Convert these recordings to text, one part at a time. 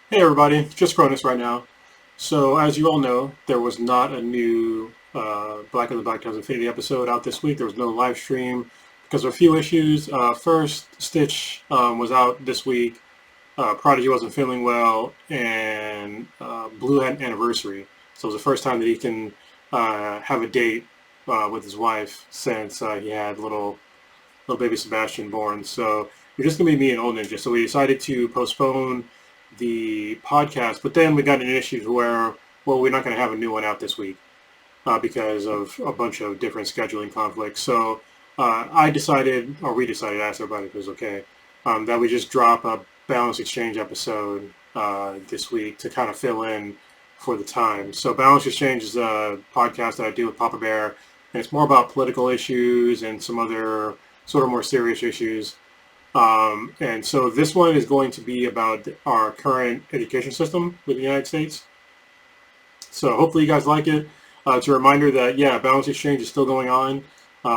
Hey everybody, just Kr0nus right now. So as you all know, there was not a new Black of the Black Times Infinity episode out this week. There was no live stream because of a few issues. First, Stitch was out this week. Prodigy wasn't feeling well, and Blue had an anniversary. So it was the first time that he can have a date with his wife since he had little baby Sebastian born. So you're just gonna be me and Old Ninja. So we decided to postpone the podcast, but then we got an issue where, well, we're not going to have a new one out this week because of a bunch of different scheduling conflicts. So I decided, or we decided, I asked everybody if it was okay, that we just drop a balance exchange episode this week to kind of fill in for the time. So balance exchange is a podcast that I do with Papa Bear, and it's more about political issues and some other sort of more serious issues. And so this one is going to be about our current education system with the United States. So hopefully you guys like it. It's a reminder that, yeah, balance exchange is still going on.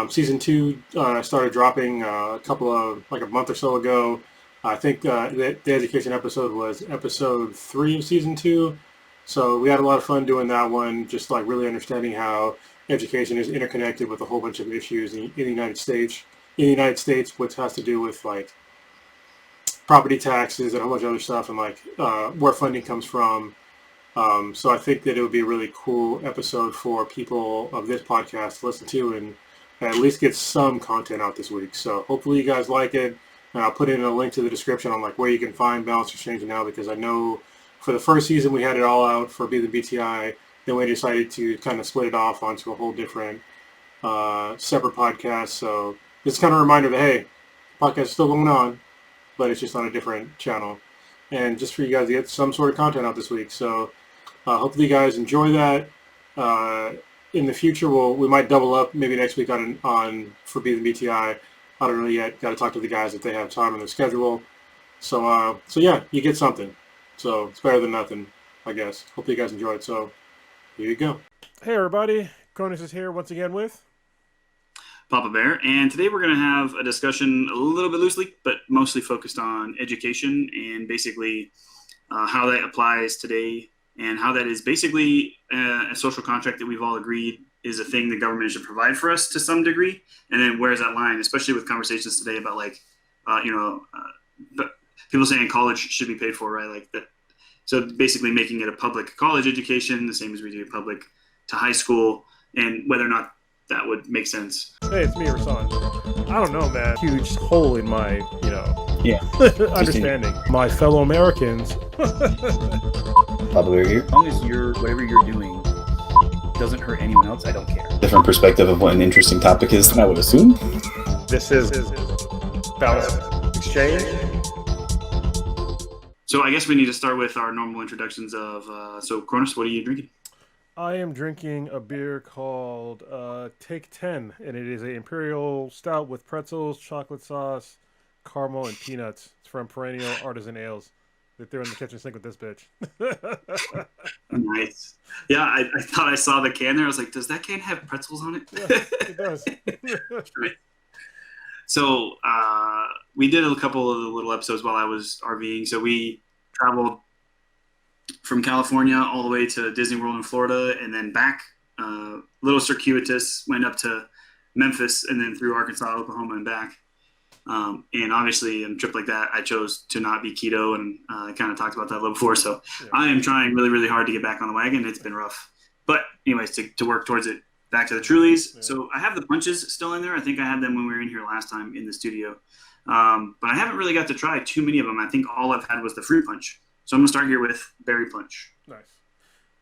Season two started dropping like a month or so ago. I think the education episode was episode 3 of season two. So we had a lot of fun doing that one, just like really understanding how education is interconnected with a whole bunch of issues in the United States. In the United States, which has to do with like property taxes and a whole bunch of other stuff, and like where funding comes from. So I think that it would be a really cool episode for people of this podcast to listen to and at least get some content out this week. So hopefully you guys like it. And I'll put in a link to the description on like where you can find Balance Exchange now, because I know for the first season we had it all out for Be the BTI. Then we decided to kind of split it off onto a whole different separate podcast. So this is kind of a reminder that, hey, podcast is still going on, but it's just on a different channel. And just for you guys to get some sort of content out this week. So hopefully you guys enjoy that. In the future, we might double up maybe next week on for Be the BTI. I don't know yet. Got to talk to the guys if they have time on their schedule. So yeah, you get something. So it's better than nothing, I guess. Hopefully you guys enjoy it. So here you go. Hey everybody, Kr0nus is here once again with Papa Bear, and today we're going to have a discussion a little bit loosely, but mostly focused on education and basically how that applies today and how that is basically a social contract that we've all agreed is a thing the government should provide for us to some degree. And then where's that line, especially with conversations today about like, but people saying college should be paid for, right? Like that. So basically making it a public college education, the same as we do public to high school, and whether or not that would make sense. Hey, it's me, Rasan. I don't know, man. Huge hole in my, Yeah. understanding. My fellow Americans. Papa Bear here. As long as whatever you're doing doesn't hurt anyone else, I don't care. Different perspective of what an interesting topic is than I would assume. This is Balance Exchange. So I guess we need to start with our normal introductions of, so Kr0nus, what are you drinking? I am drinking a beer called Take 10, and it is an imperial stout with pretzels, chocolate sauce, caramel, and peanuts. It's from Perennial Artisan Ales. They threw in the kitchen sink with this bitch. Nice. Yeah, I thought I saw the can there. I was like, does that can have pretzels on it? Yeah, it does. Right. So we did a couple of little episodes while I was RVing. So we traveled from California all the way to Disney World in Florida and then back. Little circuitous, went up to Memphis and then through Arkansas, Oklahoma, and back. And obviously, in a trip like that, I chose to not be keto, and I kind of talked about that a little before. So yeah. I am trying really, really hard to get back on the wagon. It's been rough. But anyways, to work towards it, back to the Trulies. Yeah. So I have the punches still in there. I think I had them when we were in here last time in the studio. But I haven't really got to try too many of them. I think all I've had was the fruit punch. So I'm going to start here with berry punch. Nice.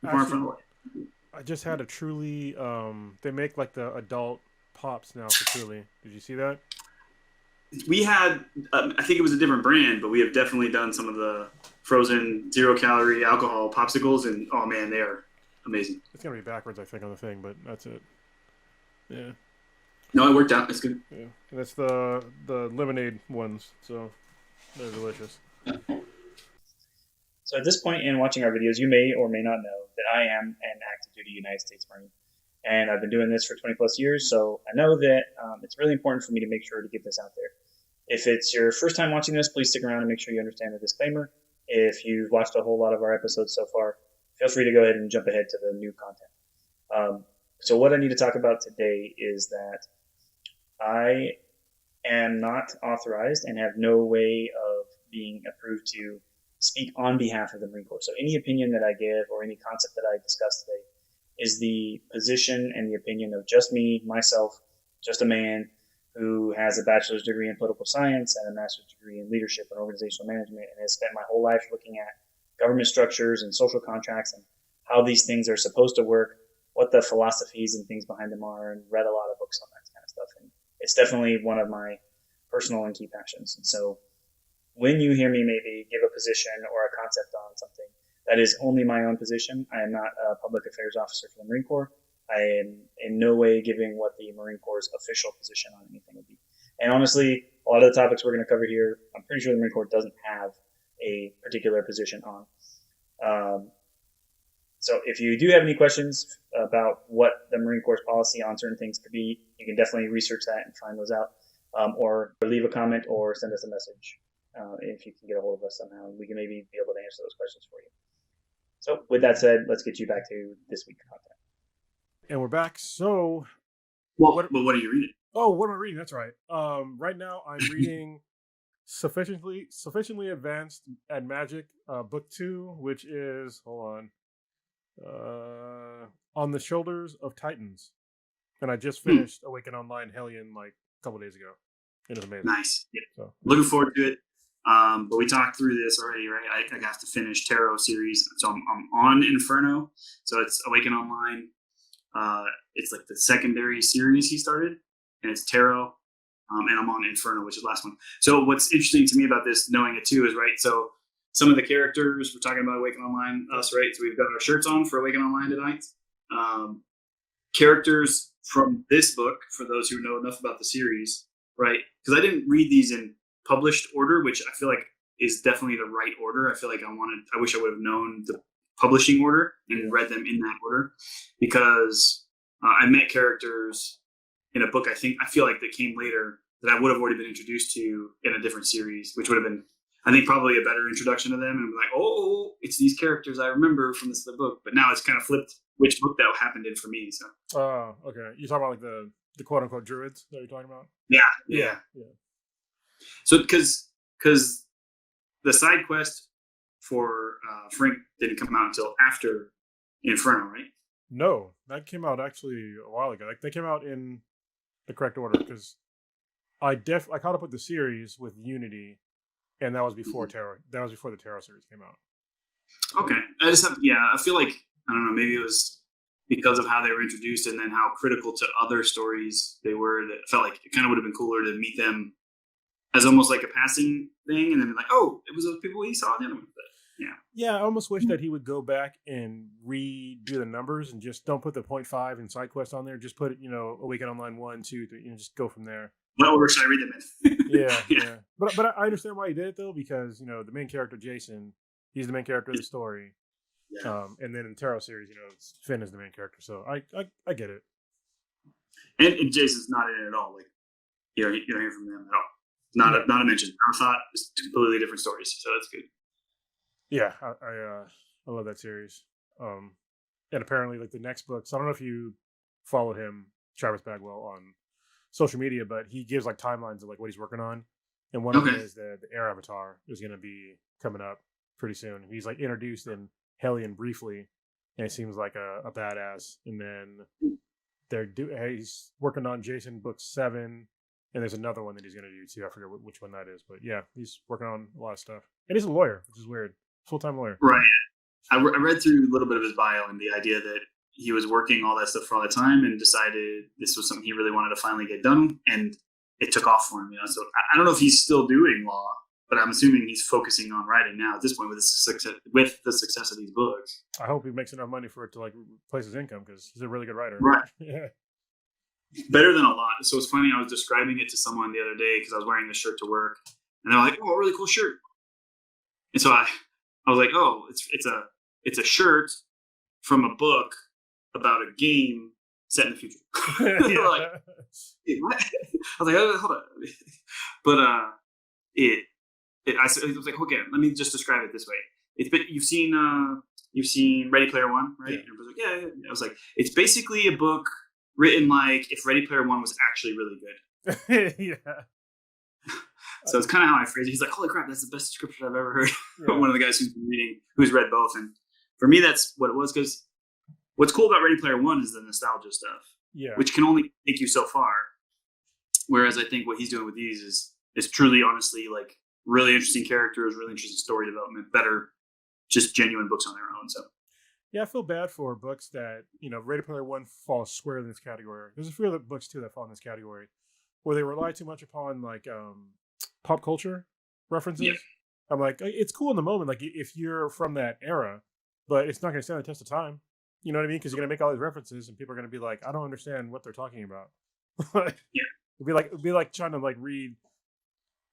Actually, I just had a Truly. They make like the adult pops now for Truly. Did you see that? We had, I think it was a different brand, but we have definitely done some of the frozen 0-calorie alcohol popsicles, and oh man, they are amazing. It's going to be backwards, I think, on the thing, but that's it. Yeah. No, it worked out. It's good. Yeah. And it's the lemonade ones, so they're delicious. So at this point in watching our videos, you may or may not know that I am an active duty United States Marine. And I've been doing this for 20 plus years, so I know that it's really important for me to make sure to get this out there. If it's your first time watching this, please stick around and make sure you understand the disclaimer. if you've watched a whole lot of our episodes so far, feel free to go ahead and jump ahead to the new content. So what I need to talk about today is that I am not authorized and have no way of being approved to speak on behalf of the Marine Corps. So any opinion that I give or any concept that I discuss today is the position and the opinion of just me, myself, just a man who has a bachelor's degree in political science and a master's degree in leadership and organizational management, and has spent my whole life looking at government structures and social contracts and how these things are supposed to work, what the philosophies and things behind them are, and read a lot of books on that kind of stuff. And it's definitely one of my personal and key passions. And so when you hear me maybe give a position or a concept on something, that is only my own position. I am not a public affairs officer for the Marine Corps. I am in no way giving what the Marine Corps' official position on anything would be. And honestly, a lot of the topics we're going to cover here, I'm pretty sure the Marine Corps doesn't have a particular position on. So if you do have any questions about what the Marine Corps' policy on certain things could be, you can definitely research that and find those out, or leave a comment or send us a message if you can get a hold of us somehow. We can maybe be able to answer those questions for you. So with that said, let's get you back to this week's content. And we're back. So, what are you reading? Oh, what am I reading? That's right. Right now I'm reading Sufficiently Advanced at Magic, book 2, which is On the Shoulders of Titans. And I just finished Awaken Online Hellion like a couple days ago. It is amazing. Nice. Yeah. So. Looking forward to it. But we talked through this already, right? I have to finish Tarot series. So I'm on Inferno. So it's Awaken Online. It's like the secondary series he started, and it's Tarot. And I'm on Inferno, which is the last one. So what's interesting to me about this, knowing it too, is right. So some of the characters we're talking about Awaken Online, us, right? So we've got our shirts on for Awaken Online tonight. Characters from this book, for those who know enough about the series, right? Because I didn't read these in published order, which I feel like is definitely the right order. I feel like I wish I would have known the publishing order and read them in that order, because I met characters in a book I feel like that came later that I would have already been introduced to in a different series, which would have been, I think, probably a better introduction to them, and be like, oh, it's these characters I remember from this book. But now it's kind of flipped which book that happened in for me. So okay, you're talking about like the quote unquote druids that you're talking about? Yeah. So because the side quest for Frank didn't come out until after Inferno, right? No, that came out actually a while ago. Like, they came out in the correct order, because I caught up with the series with Unity, and that was before Tarot. That was before the Tarot series came out. Okay, I feel like, I don't know, maybe it was because of how they were introduced and then how critical to other stories they were, that felt like it kind of would have been cooler to meet them as almost like a passing thing, and then be like, oh, it was those people he saw in the other one. But yeah, I almost wish that he would go back and redo the numbers and just don't put the 0.5 and side quest on there. Just put it, Awaken Online 1, 2, 3, just go from there. What order should I read them in? yeah. But I understand why he did it though, because the main character Jason, he's the main character of the story. Yeah. And then in the Tarot series, Finn is the main character, so I get it. And Jason's not in it at all. Like, you don't hear from them at all. Not a mention. I thought it's completely different stories, so that's good. Yeah, I love that series. And apparently, like, the next book. So I don't know if you follow him, Travis Bagwell, on social media, but he gives like timelines of like what he's working on, and one of them is the Air Avatar is going to be coming up pretty soon. He's like introduced in Hellion briefly, and it seems like a badass. And then he's working on Jason book 7. And there's another one that he's going to do too. I forget which one that is, but yeah, he's working on a lot of stuff. And he's a lawyer, which is weird. Full-time lawyer. Right. I read through a little bit of his bio, and the idea that he was working all that stuff for all the time and decided this was something he really wanted to finally get done, and it took off for him. So I don't know if he's still doing law, but I'm assuming he's focusing on writing now at this point with the success of these books. I hope he makes enough money for it to like replace his income, because he's a really good writer. Right. Yeah. Better than a lot. So it's funny, I was describing it to someone the other day because I was wearing this shirt to work, and they're like, "Oh, a really cool shirt." And so I was like, "Oh, it's a shirt from a book about a game set in the future." They're like, "Hey, what?" I was like, "Oh, hold on." But I was like, okay, let me just describe it this way. It's been, you've seen Ready Player One, right? Yeah. And everybody's like, yeah. I was like, it's basically a book written like if Ready Player One was actually really good. Yeah. So it's kind of how I phrase it. He's like, holy crap, that's the best description I've ever heard. Yeah. One of the guys who's read both. And for me, that's what it was. Because what's cool about Ready Player One is the nostalgia stuff, Yeah. which can only take you so far. Whereas I think what he's doing with these is truly, honestly, like really interesting characters, really interesting story development, better, just genuine books on their own. So Yeah, I feel bad for books that, Ready Player One falls squarely in this category. There's a few other books too that fall in this category where they rely too much upon like pop culture references. Yeah. I'm like, it's cool in the moment, like if you're from that era, but it's not going to stand the test of time. You know what I mean? Because you're going to make all these references, and people are going to be like, I don't understand what they're talking about. Yeah. It'd be like trying to like read,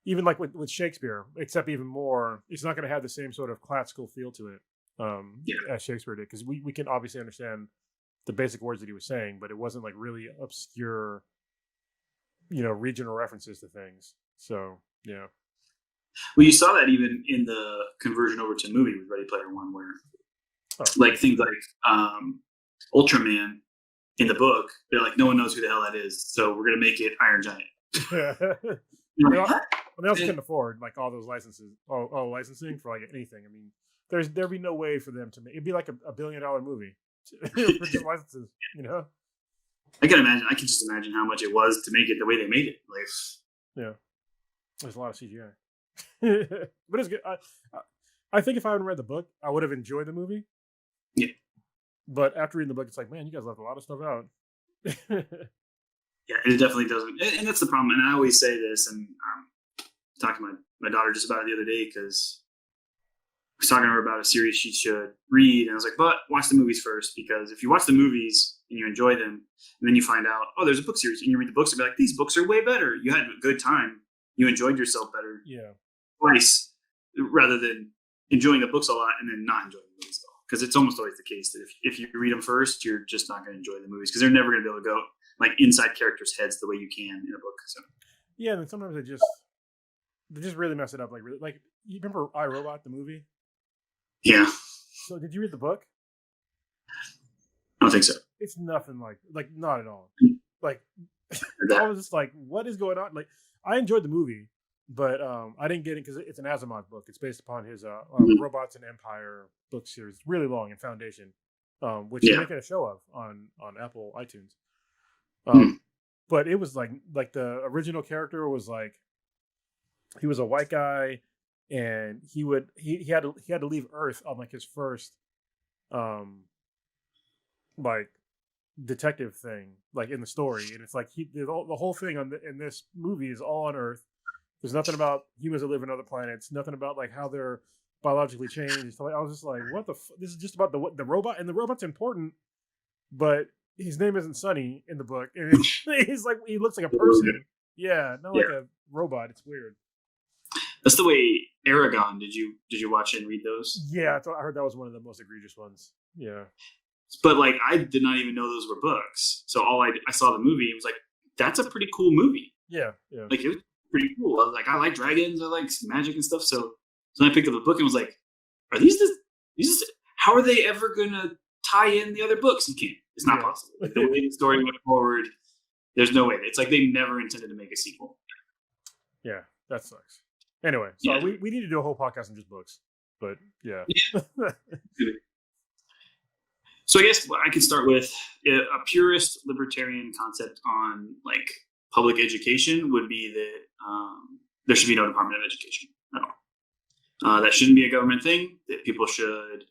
even like with Shakespeare, except even more. It's not going to have the same sort of classical feel to it as Shakespeare did, because we can obviously understand the basic words that he was saying, but it wasn't like really obscure, regional references to things. So yeah. Well, you saw that even in the conversion over to movie with Ready Player One, where like things like Ultraman in the book, they're like, no one knows who the hell that is, so we're gonna make it Iron Giant. They also couldn't afford like all those licenses, all licensing for like anything. I mean, there'd be no way for them to make it'd be like a $1 billion movie for just licenses, I can just imagine how much it was to make it the way they made it. Like, yeah, there's a lot of CGI, but it's good. I think if I hadn't read the book, I would have enjoyed the movie. Yeah, but after reading the book, it's like, man, you guys left a lot of stuff out. Yeah, it definitely doesn't, and that's the problem. And I always say this, and talked to my daughter just about it the other day because I was talking to her about a series she should read, and I was like, but watch the movies first, because if you watch the movies and you enjoy them, and then you find out, oh, there's a book series, and you read the books and be like, these books are way better. You had a good time. You enjoyed yourself better. Yeah. Twice, rather than enjoying the books a lot and then not enjoying the movies at all. Because it's almost always the case that if you read them first, you're just not going to enjoy the movies, because they're never going to be able to go like inside characters' heads the way you can in a book. So yeah, and then sometimes they just really mess it up. Like you remember I, Robot, the movie? Yeah. So did you read the book? I don't think so. It's nothing like not at all. Like I was just like, what is going on? Like I enjoyed the movie, but I didn't get it because it's an Asimov book. It's based upon his Robots and Empire book series. It's really long in Foundation, which they're making a show of on Apple iTunes. But it was like the original character was like, he was a white guy, and he had to leave Earth on like his first like detective thing, like in the story, and it's like the whole thing in this movie is all on Earth. There's nothing about humans that live in other planets, nothing about like how they're biologically changed. So I was just like, what this is just about the robot, and the robot's important, but his name isn't Sonny in the book, and he's like, he looks like a person. Yeah, not like a robot. It's weird. That's the way Aragon. Did you watch and read those? Yeah, I heard that was one of the most egregious ones. Yeah. But like, I did not even know those were books. So I saw the movie and was like, that's a pretty cool movie. Yeah. Like, it was pretty cool. I was like, I like dragons, I like magic and stuff. So then I picked up the book and was like, are these how are they ever gonna tie in the other books? You can't. It's not possible. Like, the way the story went forward, there's no way. It's like they never intended to make a sequel. Yeah, that sucks. Anyway, so we need to do a whole podcast on just books. But yeah. So I guess I could start with a purist libertarian concept on like public education would be that there should be no Department of Education at all. That shouldn't be a government thing. That people should,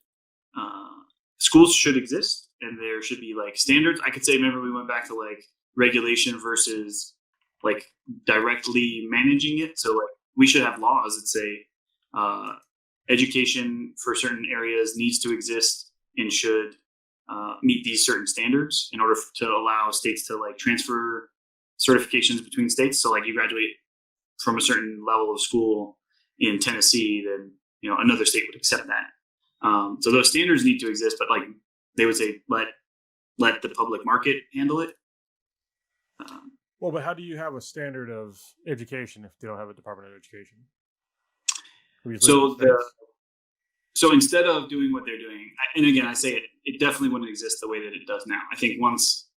schools should exist, and there should be like standards. I could say, remember we went back to like regulation versus like directly managing it. So like we should have laws that say education for certain areas needs to exist and should meet these certain standards in order to allow states to like transfer certifications between states. So like you graduate from a certain level of school in Tennessee, then another state would accept that. So those standards need to exist, but like they would say, let the public market handle it. Well, but how do you have a standard of education if they don't have a Department of Education? So instead of doing what they're doing, and again, I say it definitely wouldn't exist the way that it does now. I think once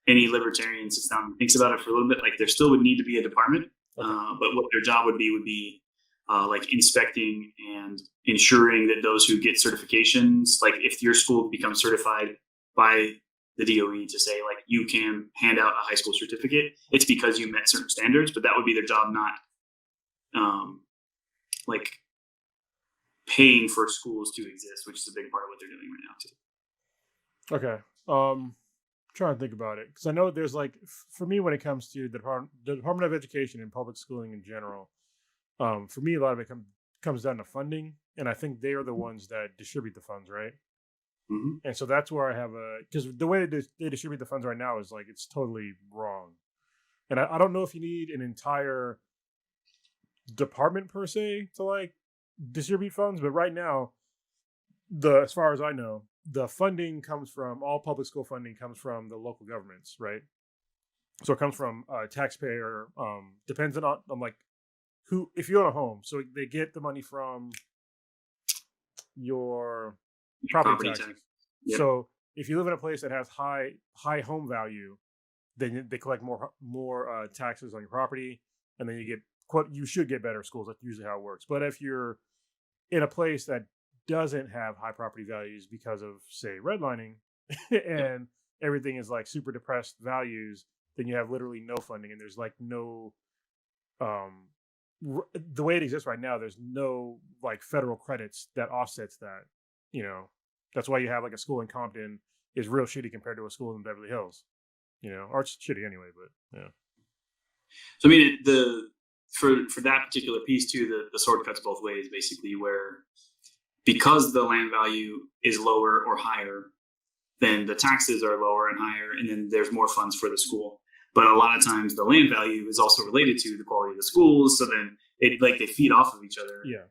any libertarian sits down and thinks about it for a little bit, like there still would need to be a department, but what their job would be like inspecting and ensuring that those who get certifications, like if your school becomes certified by the DOE to say like you can hand out a high school certificate, it's because you met certain standards, but that would be their job, not like paying for schools to exist, which is a big part of what they're doing right now too. Okay. Trying to think about it, because I know there's like, for me, when it comes to the Department of Education and public schooling in general, for me, a lot of it comes down to funding, and I think they are the ones that distribute the funds, right? Mm-hmm. And so that's where I have because the way they distribute the funds right now is like, it's totally wrong. And I don't know if you need an entire department per se to like distribute funds, but right now, as far as I know, the funding comes from all public school funding comes from the local governments, right? So it comes from taxpayer, depends on like who, if you own a home, so they get the money from your property taxes. Tax. Yep. So if you live in a place that has high home value, then they collect more taxes on your property, and then you should get better schools. That's usually how it works. But if you're in a place that doesn't have high property values because of, say, redlining, and everything is like super depressed values, then you have literally no funding, and there's like no the way it exists right now, there's no like federal credits that offsets that. You know, that's why you have like a school in Compton is real shitty compared to a school in Beverly Hills. You know, or it's shitty anyway, but yeah. So I mean, for that particular piece too, the sword cuts both ways, basically, where because the land value is lower or higher, then the taxes are lower and higher, and then there's more funds for the school. But a lot of times the land value is also related to the quality of the schools, so then they feed off of each other. Yeah.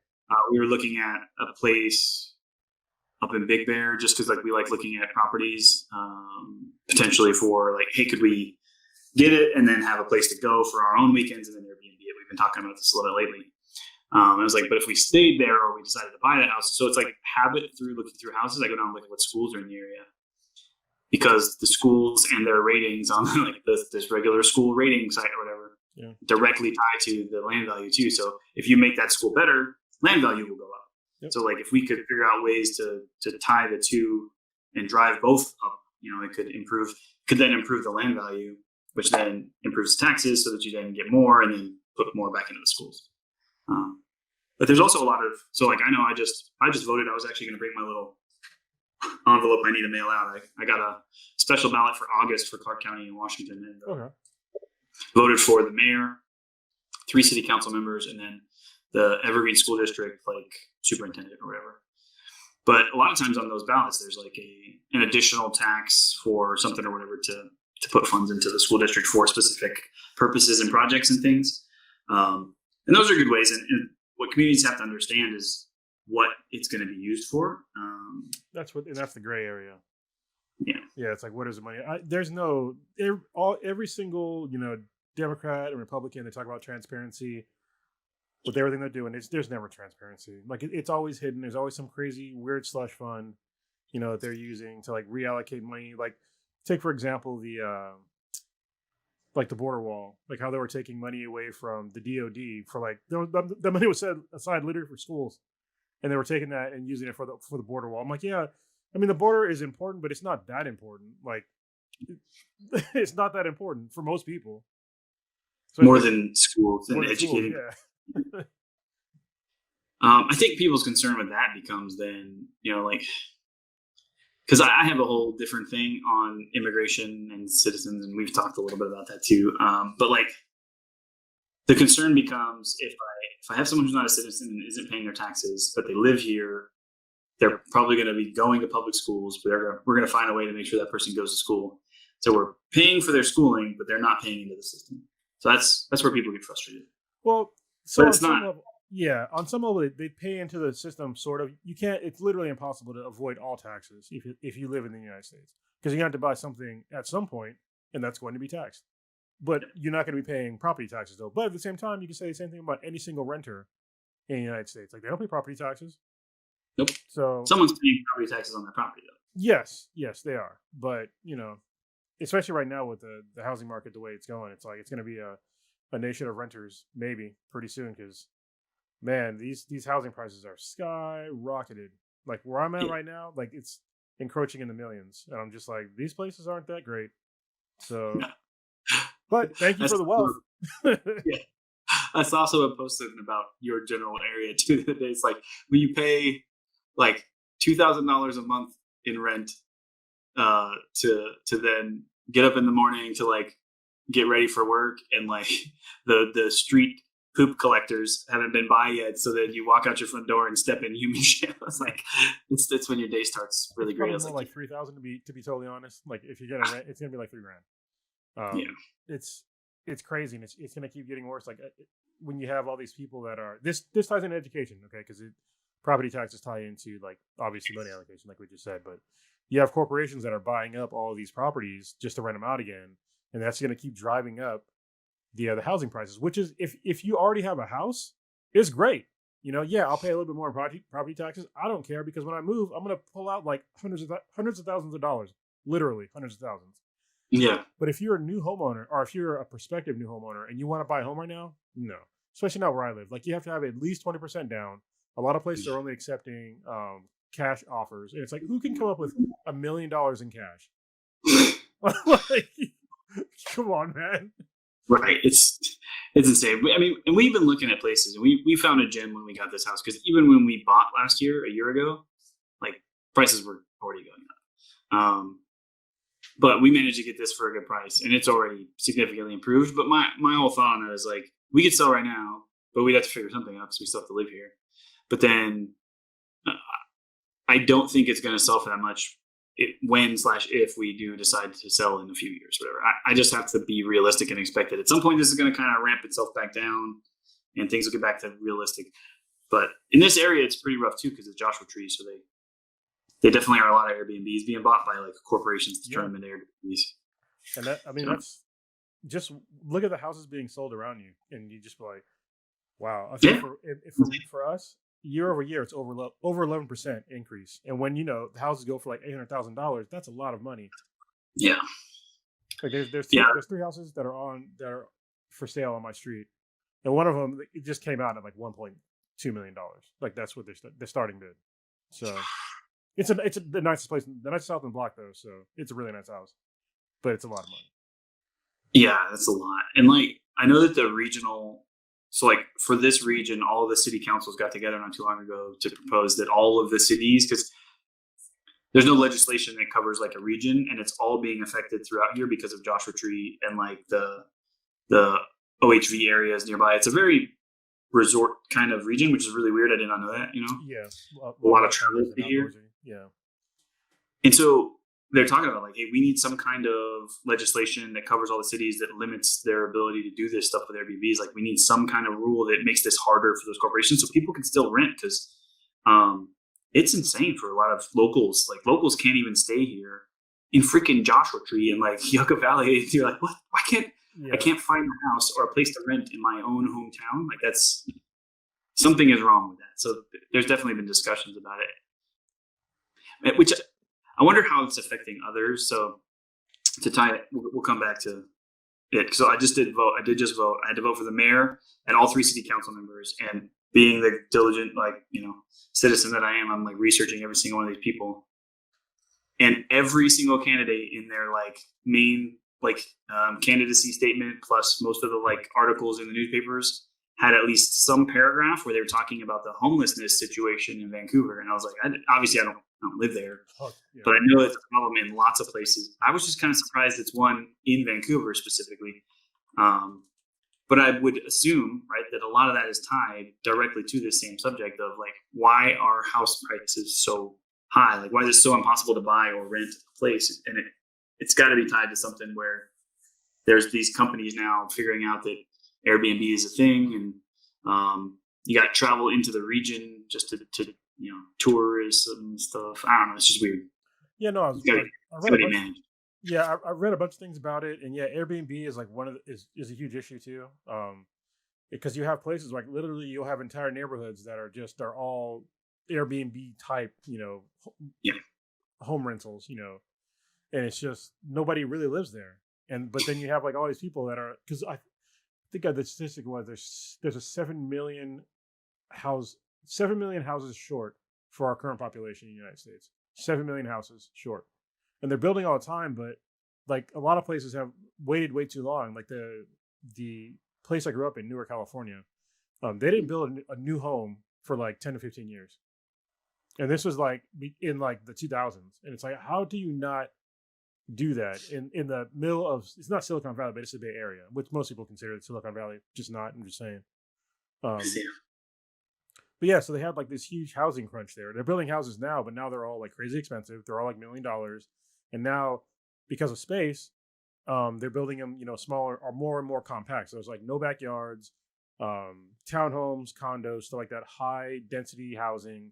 We were looking at a place up in Big Bear, just because like we like looking at properties potentially for like, hey, could we get it and then have a place to go for our own weekends and then Airbnb it? We've been talking about this a little bit lately. I was like, but if we stayed there or we decided to buy the house, so it's like habit through looking through houses. I go down and look at what schools are in the area, because the schools and their ratings on like this regular school rating site or whatever directly tie to the land value too. So if you make that school better, land value will go up. Yep. So like if we could figure out ways to tie the two and drive both up, you know, it could then improve the land value, which then improves the taxes so that you then get more and then put more back into the schools. But there's also a lot of, so like I know I just voted. I was actually going to bring my little envelope I need to mail out. I got a special ballot for August for Clark County in Washington, and voted for the mayor, 3 city council members, and then the Evergreen School District like superintendent or whatever. But a lot of times on those ballots, there's like an additional tax for something or whatever to put funds into the school district for specific purposes and projects and things. And those are good ways. And what communities have to understand is what it's going to be used for. That's the gray area. Yeah. It's like, what is the money? There's every single, Democrat and Republican, they talk about transparency with everything they're doing. There's never transparency. Like it's always hidden. There's always some crazy weird slush fund, that they're using to like reallocate money. Like take for example the like the border wall, like how they were taking money away from the DOD for like the money was set aside literally for schools, and they were taking that and using it for the border wall. I'm like, yeah, I mean the border is important, but it's not that important. Like it's not that important for most people. So more than schools and educating. Yeah. I think people's concern with that becomes then, like, because I have a whole different thing on immigration and citizens, and we've talked a little bit about that too. But like, the concern becomes if I have someone who's not a citizen and isn't paying their taxes, but they live here, they're probably going to be going to public schools. We're going to find a way to make sure that person goes to school. So we're paying for their schooling, but they're not paying into the system. So that's where people get frustrated. Well, so but it's not. On some level, they pay into the system. Sort of. You can't. It's literally impossible to avoid all taxes if you live in the United States, because you have to buy something at some point, and that's going to be taxed. But you're not going to be paying property taxes though. But at the same time, you can say the same thing about any single renter in the United States. Like they don't pay property taxes. Nope. So Someone's paying property taxes on their property, though. yes, they are. But especially right now with the housing market the way it's going, it's like it's going to be a nation of renters maybe pretty soon because man, these housing prices are skyrocketed. Like where I'm at right now, like it's encroaching in the millions, and I'm just like these places aren't that great. So, but thank you for the wealth. Yeah. I saw someone posted about your general area too the other day. It's like when you pay like $2,000 a month in rent to then get up in the morning to like get ready for work, and like the street poop collectors haven't been by yet, so that you walk out your front door and step in human shit. It's like it's when your day starts really great. It's like 3,000 to be totally honest. Like if you're gonna rent, it's gonna be like $3,000. It's crazy, and it's gonna keep getting worse. Like when you have all these people that are this ties into education, okay? Because property taxes tie into like obviously money allocation, like we just said, but you have corporations that are buying up all of these properties just to rent them out again, and that's going to keep driving up the housing prices. Which is if you already have a house, it's great. I'll pay a little bit more in property taxes. I don't care because when I move, I'm going to pull out like hundreds of thousands of dollars, literally hundreds of thousands. Yeah. But if you're a new homeowner, or if you're a prospective new homeowner and you want to buy a home right now, no. Especially not where I live. Like you have to have at least 20% down. A lot of places are only accepting cash offers, and it's like, who can come up with $1 million in cash? Like, come on, man. Right. It's insane. I mean, and we've been looking at places, and we found a gem when we got this house, because even when we bought last year, a year ago, like prices were already going up. But we managed to get this for a good price, and it's already significantly improved. But my whole thought on that is like, we could sell right now, but we'd have to figure something out because we still have to live here. But then I don't think it's going to sell for that much when/if we do decide to sell in a few years, whatever. I just have to be realistic and expect that at some point this is going to kind of ramp itself back down and things will get back to realistic. But in this area, it's pretty rough too because of Joshua Tree. So they definitely are a lot of Airbnbs being bought by like corporations to turn them into Airbnbs. And that's just look at the houses being sold around you, and you just be like, wow. I think for us, year over year, it's over 11% increase. And when the houses go for like $800,000, that's a lot of money. Yeah. Like there's three houses that are for sale on my street, and one of them it just came out at like $1.2 million. Like that's what they're starting bid. So it's the nicest place, the nicest house in the block though. So it's a really nice house, but it's a lot of money. Yeah, that's a lot. And like I know that the regional. So like for this region, all of the city councils got together not too long ago to propose that all of the cities, because there's no legislation that covers like a region, and it's all being affected throughout here because of Joshua Tree and like the OHV areas nearby. It's a very resort kind of region, which is really weird. I did not know that, Yeah. A lot of travel here. Yeah. And so they're talking about like, hey, we need some kind of legislation that covers all the cities that limits their ability to do this stuff with Airbnbs. Like we need some kind of rule that makes this harder for those corporations so people can still rent, because it's insane for a lot of locals. Like locals can't even stay here in freaking Joshua Tree and like Yucca Valley. You're like, what? Why can't I can't find a house or a place to rent in my own hometown? Like that's something is wrong with that. So there's definitely been discussions about it, which I wonder how it's affecting others. So to tie it, we'll come back to it. So I just did vote. I had to vote for the mayor and all 3 city council members. And being the diligent, citizen that I am, I'm like researching every single one of these people. And every single candidate in their like main candidacy statement, plus most of the like articles in the newspapers, had at least some paragraph where they were talking about the homelessness situation in Vancouver. And I was like, obviously I don't live there, but I know it's a problem in lots of places. I was just kind of surprised it's one in Vancouver specifically. But I would assume, right, that a lot of that is tied directly to this same subject of like, why are house prices so high? Like, why is it so impossible to buy or rent a place? And it's got to be tied to something where there's these companies now figuring out that Airbnb is a thing, and you got travel into the region just to tourism stuff. I don't know. It's just weird. Yeah, no, I read a bunch of things about it, and yeah, Airbnb is like is a huge issue too. because you have places like literally you'll have entire neighborhoods that are all Airbnb type, Yeah. home rentals, and it's just nobody really lives there. But then you have like all these people that are, because I think the statistic was there's a 7 million houses short for our current population in the United States. 7 million houses short, and they're building all the time. But like a lot of places have waited way too long. Like the place I grew up in, Newark, California, they didn't build a new home for like 10 to 15 years, and this was like in like the 2000s. And it's like, how do you not do that in the middle of, it's not Silicon Valley, but it's the Bay Area, which most people consider Silicon Valley, just not. I'm just saying. But yeah, so they had like this huge housing crunch there. They're building houses now, but now they're all like crazy expensive. They're all like $1 million, and now because of space, they're building them, smaller or more and more compact. So there's like no backyards, townhomes, condos, stuff like that, high density housing.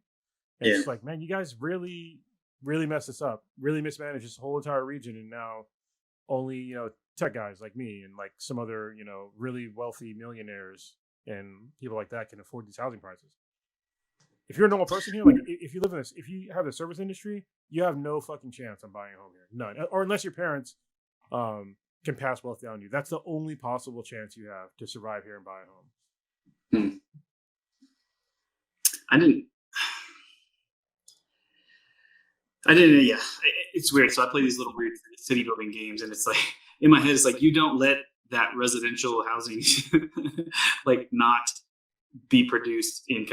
And it's like, man, you guys really messed this up, really mismanaged this whole entire region, and now only tech guys like me and like some other really wealthy millionaires and people like that can afford these housing prices. If you're a normal person here, like if you live in this, if you have the service industry, you have no fucking chance on buying a home here, none. Or unless your parents can pass wealth down to you, that's the only possible chance you have to survive here and buy a home. I didn't. Yeah, it's weird. So I play these little weird city building games, and it's like in my head, it's like you don't let that residential housing like not be produced in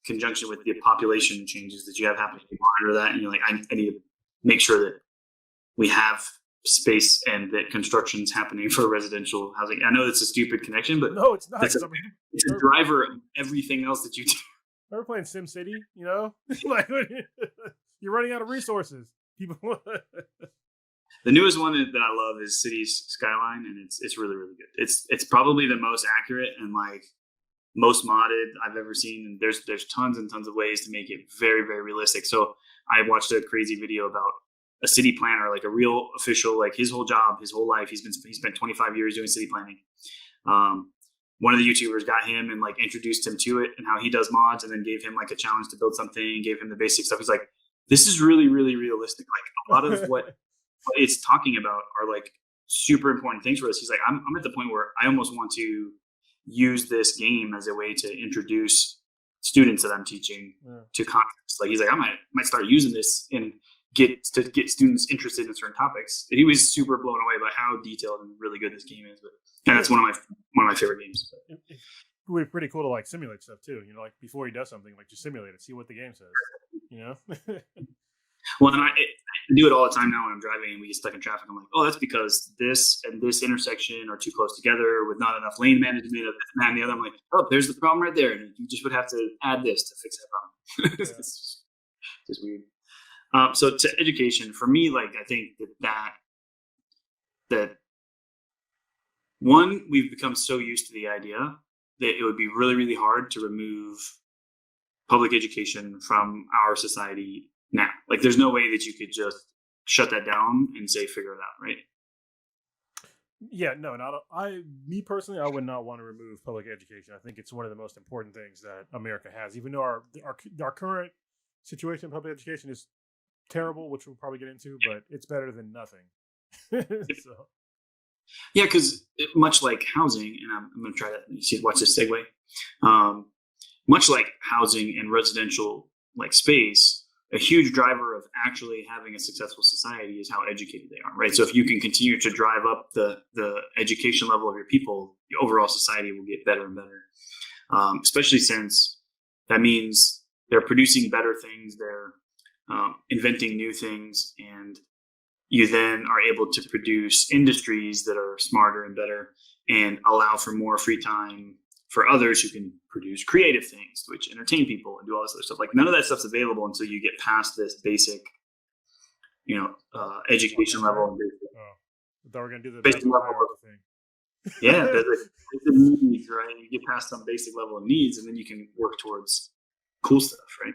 conjunction with the population changes that you have happening. You monitor that, and you're like, I need to make sure that we have space and that construction's happening for residential housing. I know it's a stupid connection, but no, it's not. It's a driver of everything else that you do. We're playing SimCity, like you're running out of resources. People. The newest one that I love is Cities Skyline, and it's really, really good. It's probably the most accurate and like most modded I've ever seen. And there's tons and tons of ways to make it very, very realistic. So I watched a crazy video about a city planner, like a real official, like his whole job, his whole life, he spent 25 years doing city planning. One of the YouTubers got him and like introduced him to it and how he does mods, and then gave him like a challenge to build something, gave him the basic stuff. He's like, this is really, really realistic. Like a lot of what it's talking about are like super important things for us. He's like, I'm at the point where I almost want to use this game as a way to introduce students that I'm teaching to concepts. Like he's like, I might start using this and get students interested in certain topics. And he was super blown away by how detailed and really good this game is. And that's one of my favorite games. It would be pretty cool to like simulate stuff too. Like before he does something, like just simulate it, see what the game says. Well, and I do it all the time now when I'm driving and we get stuck in traffic. I'm like, oh, that's because this and this intersection are too close together with not enough lane management of this and that and the other. I'm like, oh, there's the problem right there, and you just would have to add this to fix that problem. It's just weird. So to education, for me, like I think that one, we've become so used to the idea that it would be really, really hard to remove public education from our society now. Like there's no way that you could just shut that down and say, figure it out, right? Yeah, no, me personally, I would not want to remove public education. I think it's one of the most important things that America has, even though our current situation in public education is terrible, which we'll probably get into, but it's better than nothing. So. Yeah, because much like housing, and I'm going to try to watch this segue. Much like housing and residential like space, a huge driver of actually having a successful society is how educated they are, right? So if you can continue to drive up the education level of your people, the overall society will get better and better. Especially since that means they're producing better things, they're inventing new things, and you then are able to produce industries that are smarter and better and allow for more free time for others who can produce creative things, which entertain people and do all this other stuff. Like none of that stuff's available until you get past this basic, education level. I thought we were going to do the basic level thing. Yeah, the needs, right? You get past some basic level of needs, and then you can work towards cool stuff, right?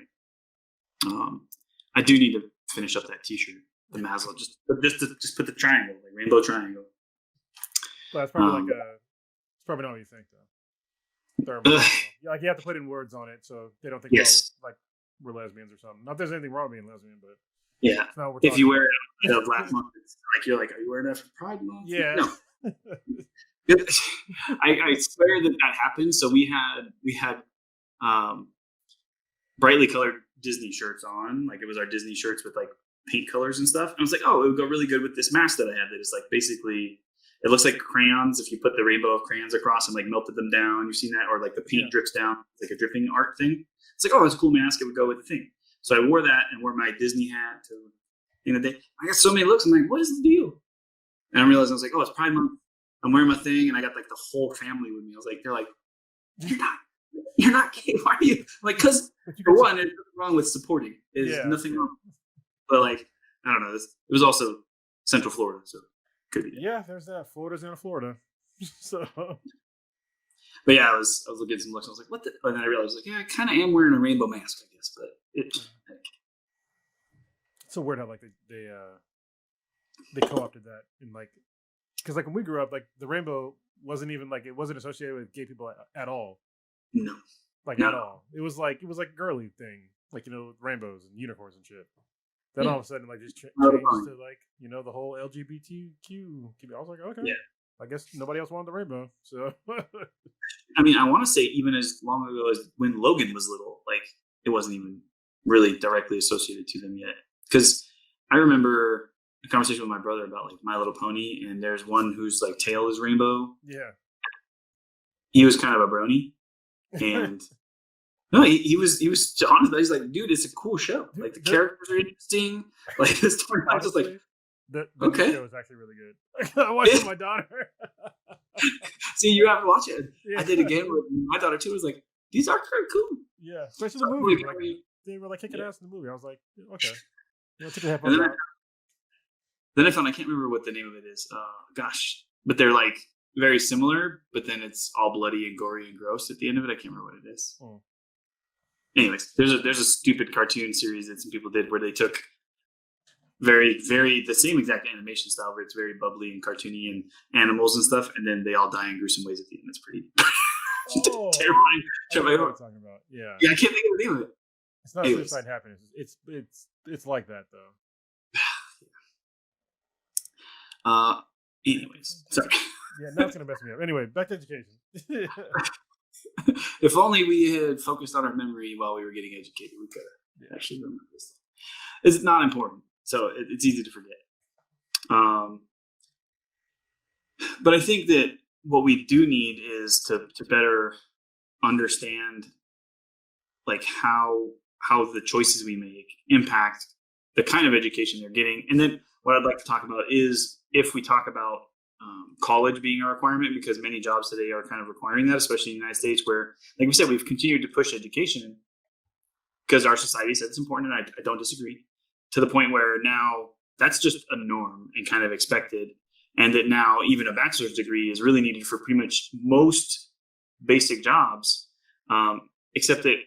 I do need to finish up that T-shirt, the Maslow. Just put the triangle, like rainbow triangle. Well, that's probably it's probably not what you think, though. thermal. Like you have to put in words on it so they don't think Yes. like we're lesbians or something. Not that there's anything wrong with being lesbian, but Yeah. it's not what we're If you talking wear it you know, last month, it's like you're like, are you wearing that for Pride Month? Yeah. No. I swear that happened. So we had brightly colored Disney shirts on. Like it was our Disney shirts with like paint colors and stuff. And I was like, oh, it would go really good with this mask that I have. That is like basically, it looks like crayons. If you put the rainbow of crayons across and like melted them down, you've seen that, or like the paint drips down, it's like a dripping art thing. It's like, oh, it's a cool mask. It would go with the thing. So I wore that and wore my Disney hat to the end of the day. I got so many looks. I'm like, what is the deal? And I realized I was like, oh, it's Pride Month. I'm wearing my thing, and I got like the whole family with me. I was like, they're like, you're not gay. Why are you like? Because for one, there's nothing wrong with supporting. There's nothing wrong. But like, I don't know. It was also Central Florida, so could be. Yeah, there's that. Florida's in Florida. So. But yeah, I was looking at some looks. I was like, what the? And then I realized, like, yeah, I kind of am wearing a rainbow mask, I guess. But it's so weird how like they co-opted that in like, because like when we grew up, like the rainbow wasn't even like, it wasn't associated with gay people at all. No, like at all. It was like a girly thing, like, you know, rainbows and unicorns and shit. Then all of a sudden, like, just changed to like, you know, the whole LGBTQ. I was like, okay, I guess nobody else wanted the rainbow. So, I mean, I want to say even as long ago as when Logan was little, like it wasn't even really directly associated to them yet. Because I remember a conversation with my brother about like My Little Pony, and there's one whose like tail is rainbow. Yeah, he was kind of a brony, and no, he was honestly, he's like, dude, it's a cool show. Like the characters are interesting. Like this story, I was just like, the okay, show is actually really good. I watched it with my daughter. See, you have to watch it. Yeah. I did again with my daughter too. I was like, these are kind of cool. Yeah, especially the movie. Like, they were like kicking ass in the movie. I was like, okay. You know, took the headphones out. Then I found, I can't remember what the name of it is. Gosh, but they're like very similar. But then it's all bloody and gory and gross at the end of it. I can't remember what it is. Oh. Anyways, there's a stupid cartoon series that some people did where they took very the same exact animation style where it's very bubbly and cartoony and animals and stuff, and then they all die in gruesome ways at the end. It's pretty terrifying. I know what you're talking about. Yeah, I can't think of the name of it. It's not Suicide Happiness. It's like that though. Anyways, sorry. Yeah, now it's gonna mess me up. Anyway, back to education. If only we had focused on our memory while we were getting educated, we could have actually remember this. It's not important, so it's easy to forget. But I think that what we do need is to better understand, like how the choices we make impact the kind of education they're getting. And then what I'd like to talk about is if we talk about college being a requirement, because many jobs today are kind of requiring that, especially in the United States, where, like we said, we've continued to push education because our society said it's important, and I don't disagree, to the point where now that's just a norm and kind of expected, and that now even a bachelor's degree is really needed for pretty much most basic jobs, except that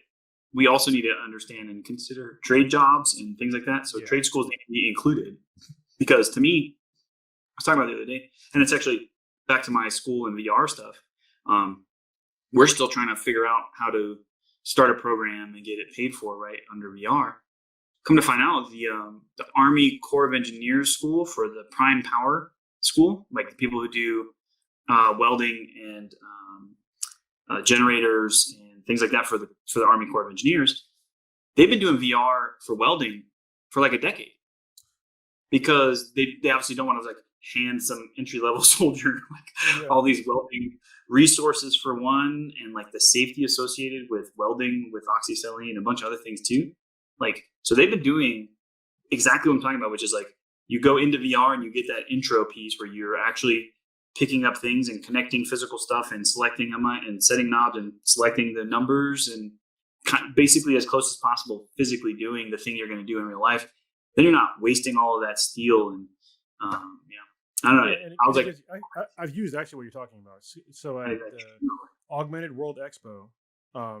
we also need to understand and consider trade jobs and things like that. So trade schools need to be included, because to me, I was talking about it the other day, and it's actually back to my school and VR stuff. We're still trying to figure out how to start a program and get it paid for right under VR. Come to find out, the Army Corps of Engineers school for the prime power school, like the people who do welding and generators and things like that for the Army Corps of Engineers, they've been doing VR for welding for like a decade, because they obviously don't want to like hand some entry-level soldier all these welding resources for one, and like the safety associated with welding with oxyacetylene and a bunch of other things too. Like, so they've been doing exactly what I'm talking about, which is like you go into VR and you get that intro piece where you're actually picking up things and connecting physical stuff and selecting them and setting knobs and selecting the numbers and basically as close as possible physically doing the thing you're going to do in real life. Then you're not wasting all of that steel and I don't know. I was like, I've used actually what you're talking about. So at Augmented World Expo,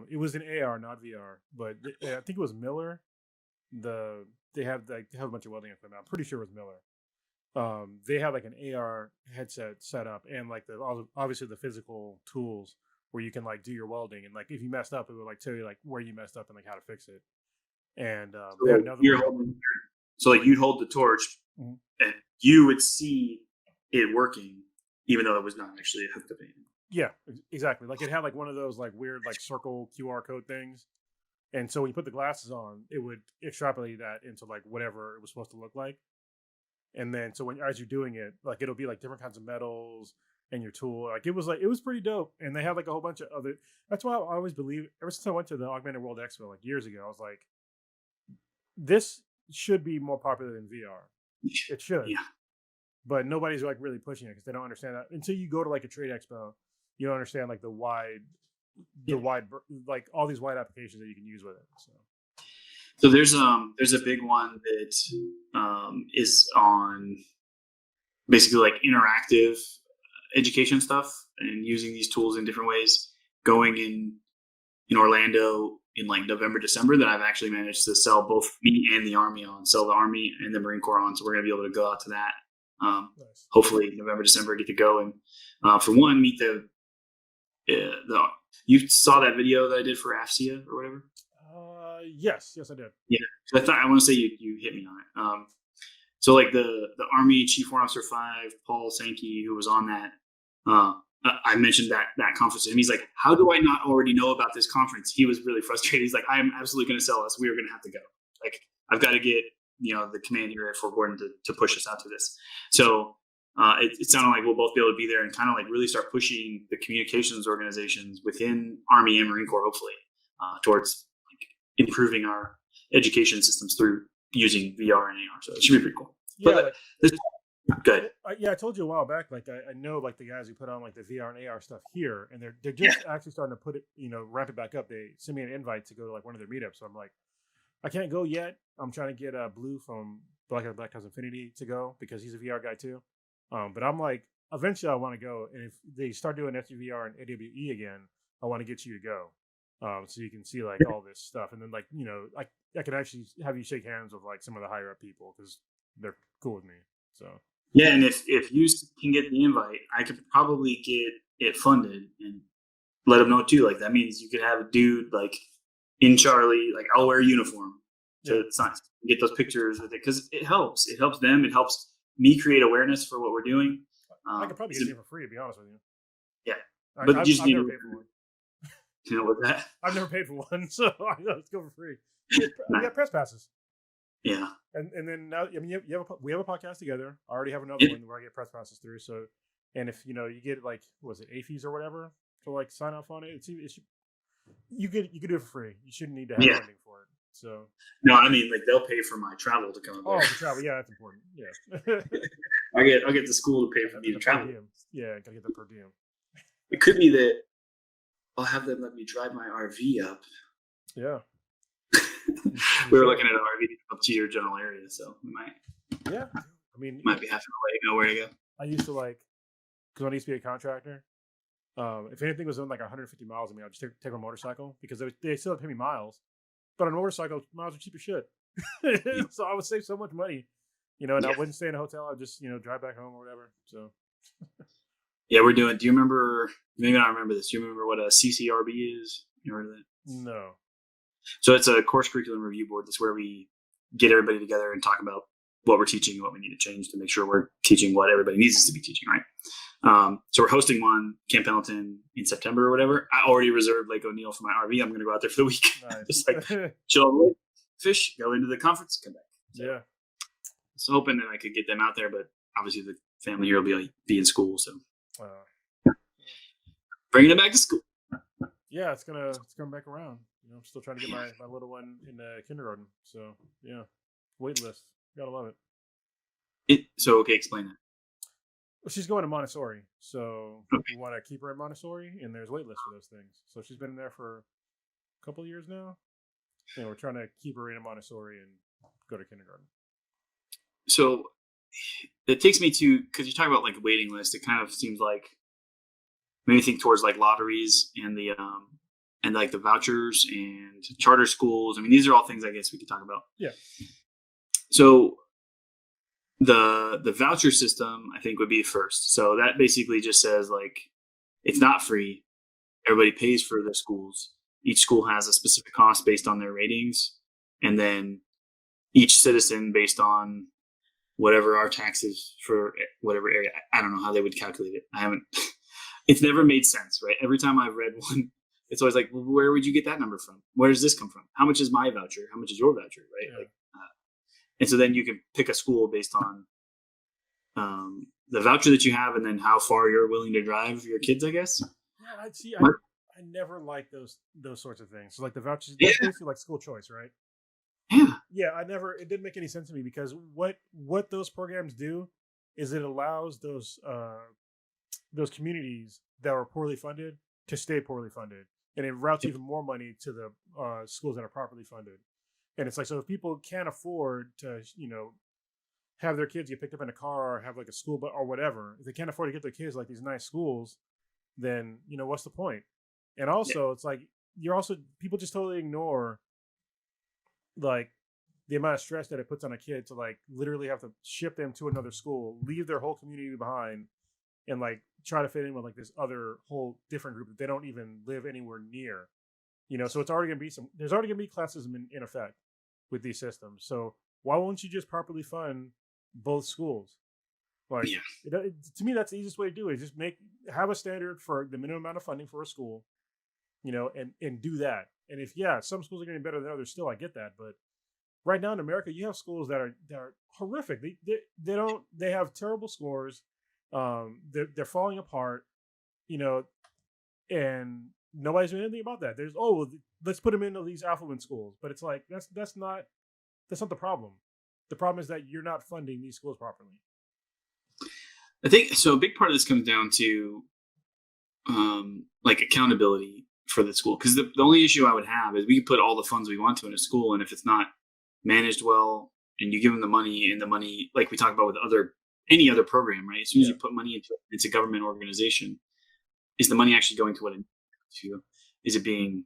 it was in AR, not VR, but I think it was Miller. They have a bunch of welding equipment. I'm pretty sure it was Miller. They had like an AR headset set up, and like obviously the physical tools where you can like do your welding, and like if you messed up, it would like tell you like where you messed up and like how to fix it. And they had another one. So like you'd hold the torch, Mhm. and you would see it working, even though it was not actually hooked up. Yeah, exactly. Like it had like one of those like weird like circle QR code things. And so when you put the glasses on, it would extrapolate that into like whatever it was supposed to look like. And then so when as you're doing it, like it'll be like different kinds of metals and your tool. Like it was pretty dope. And they had like a whole bunch of other. That's why I always believe. Ever since I went to the Augmented World Expo like years ago, I was like, this should be more popular than VR. It should. Yeah. But nobody's like really pushing it because they don't understand that until you go to like a trade expo. You don't understand like the wide, like all these wide applications that you can use with it. So there's a big one that is on basically like interactive education stuff and using these tools in different ways. Going in Orlando in like November, December, that I've actually managed to sell both me and the Army on, sell the Army and the Marine Corps on. So we're gonna be able to go out to that. Nice. Hopefully November, December, get to go and for one meet the you saw that video that I did for AFCIA or whatever? Yes, I did. Yeah, I want to say you hit me on it. So like the Army Chief Warrant Officer 5, Paul Sankey, who was on that, I mentioned that conference to him. He's like, how do I not already know about this conference? He was really frustrated. He's like, I am absolutely going to sell us. We are going to have to go. Like, I've got to get the command here at Fort Gordon to push us out to this. So it sounded like we'll both be able to be there and kind of like really start pushing the communications organizations within Army and Marine Corps, hopefully, towards like improving our education systems through using VR and AR. So it should be pretty cool. Yeah, But good. I told you a while back. Like I know like the guys who put on like the VR and AR stuff here, and they're just actually starting to put it, ramp it back up. They sent me an invite to go to like one of their meetups. So I'm like, I can't go yet. I'm trying to get Blue from Black House Infinity to go because he's a VR guy too. But I'm like, eventually I want to go, and if they start doing SUVR and AWE again, I want to get you to go, so you can see like all this stuff, and then like I can actually have you shake hands with like some of the higher up people because they're cool with me. So yeah, and if you can get the invite, I could probably get it funded and let them know too. Like that means you could have a dude like in Charlie, like I'll wear a uniform to get those pictures with it because it helps. It helps them. It helps me create awareness for what we're doing. I could probably get you for free, to be honest with you. Yeah, but I've never paid for one. You know what that? I've never paid for one, so let's go for free. We got press passes. Yeah, and then now, I mean, we have a podcast together. I already have another one where I get press passes through. So, and if you get like, was it AFES or whatever to like sign off on it, you could do it for free. You shouldn't need to have funding for it. So no, I mean like they'll pay for my travel to come. Oh, the travel, yeah, that's important. Yeah, I'll get the school to pay for me to travel. Yeah, gotta get the per diem. It could be that I'll have them let me drive my RV up. Yeah, we were looking at an RV up to your general area, so we might. Yeah, I mean, might be having to know where to go. I used to because I used to be a contractor. If anything was within like 150 miles of me, I'd just take my motorcycle because they still pay me miles. But on a motorcycle, miles are cheap as shit. So I would save so much money, and I wouldn't stay in a hotel. I'd just, drive back home or whatever. So. Yeah, we're doing. Do you remember? Maybe I don't remember this. Do you remember what a CCRB is? You heard of that? No. So it's a course curriculum review board. That's where we get everybody together and talk about what we're teaching and what we need to change to make sure we're teaching what everybody needs us to be teaching, right? So we're hosting one Camp Pendleton in September or whatever. I already reserved Lake O'Neill for my RV. I'm going to go out there for the week. Nice. Just like chill on the lake, fish, go into the conference, come back. So, yeah. So hoping that I could get them out there, but obviously the family here will be in school, so bringing them back to school. Yeah, it's gonna back around. I'm still trying to get my little one in kindergarten. So yeah, wait list. Gotta love it. Okay, explain that. Well, she's going to Montessori, so we want to keep her in Montessori, and there's wait lists for those things. So she's been in there for a couple of years now. We're trying to keep her in Montessori and go to kindergarten. So it takes me to, because you talk about like waiting list, it kind of seems like maybe think towards like lotteries and the and like the vouchers and charter schools. I mean, these are all things I guess we could talk about. Yeah. So the voucher system, I think, would be first. So that basically just says like it's not free. everybody pays for their schools. Each school has a specific cost based on their ratings, and then each citizen based on whatever our taxes for whatever area. I don't know how they would calculate it. I haven't. It's never made sense, right? Every time I've read one, it's always like, well, where would you get that number from? Where does this come from? How much is my voucher? How much is your voucher, right? Yeah. Like, and so then you can pick a school based on the voucher that you have, and then how far you're willing to drive your kids, I guess. Yeah, I see. What? I never liked those sorts of things. So like the vouchers, Yeah. that's basically like school choice, right? Yeah. Yeah, it didn't make any sense to me because what those programs do is it allows those communities that are poorly funded to stay poorly funded, and it routes even more money to the schools that are properly funded. And it's like, so if people can't afford to, have their kids get picked up in a car or have like a school bus or whatever, if they can't afford to get their kids like these nice schools, then what's the point? And also, it's like people just totally ignore like the amount of stress that it puts on a kid to like literally have to ship them to another school, leave their whole community behind, and like try to fit in with like this other whole different group that they don't even live anywhere near. So it's already gonna be there's already gonna be classism in effect with these systems. So why won't you just properly fund both schools? Like, to me, that's the easiest way to do it. Just have a standard for the minimum amount of funding for a school, and do that. And if some schools are getting better than others, still I get that. But right now in America, you have schools that are horrific. They have terrible scores. They're falling apart, and nobody's doing anything about that. Let's put them into these affluent schools, but it's like that's not the problem. The problem is that you're not funding these schools properly. I think so. A big part of this comes down to like accountability for the school, because the only issue I would have is we can put all the funds we want to in a school, and if it's not managed well, and you give them the money, and the money, like we talk about with any other program, right? As soon as you put money into it, it's a government organization. Is the money actually going to what it needs to? Is it being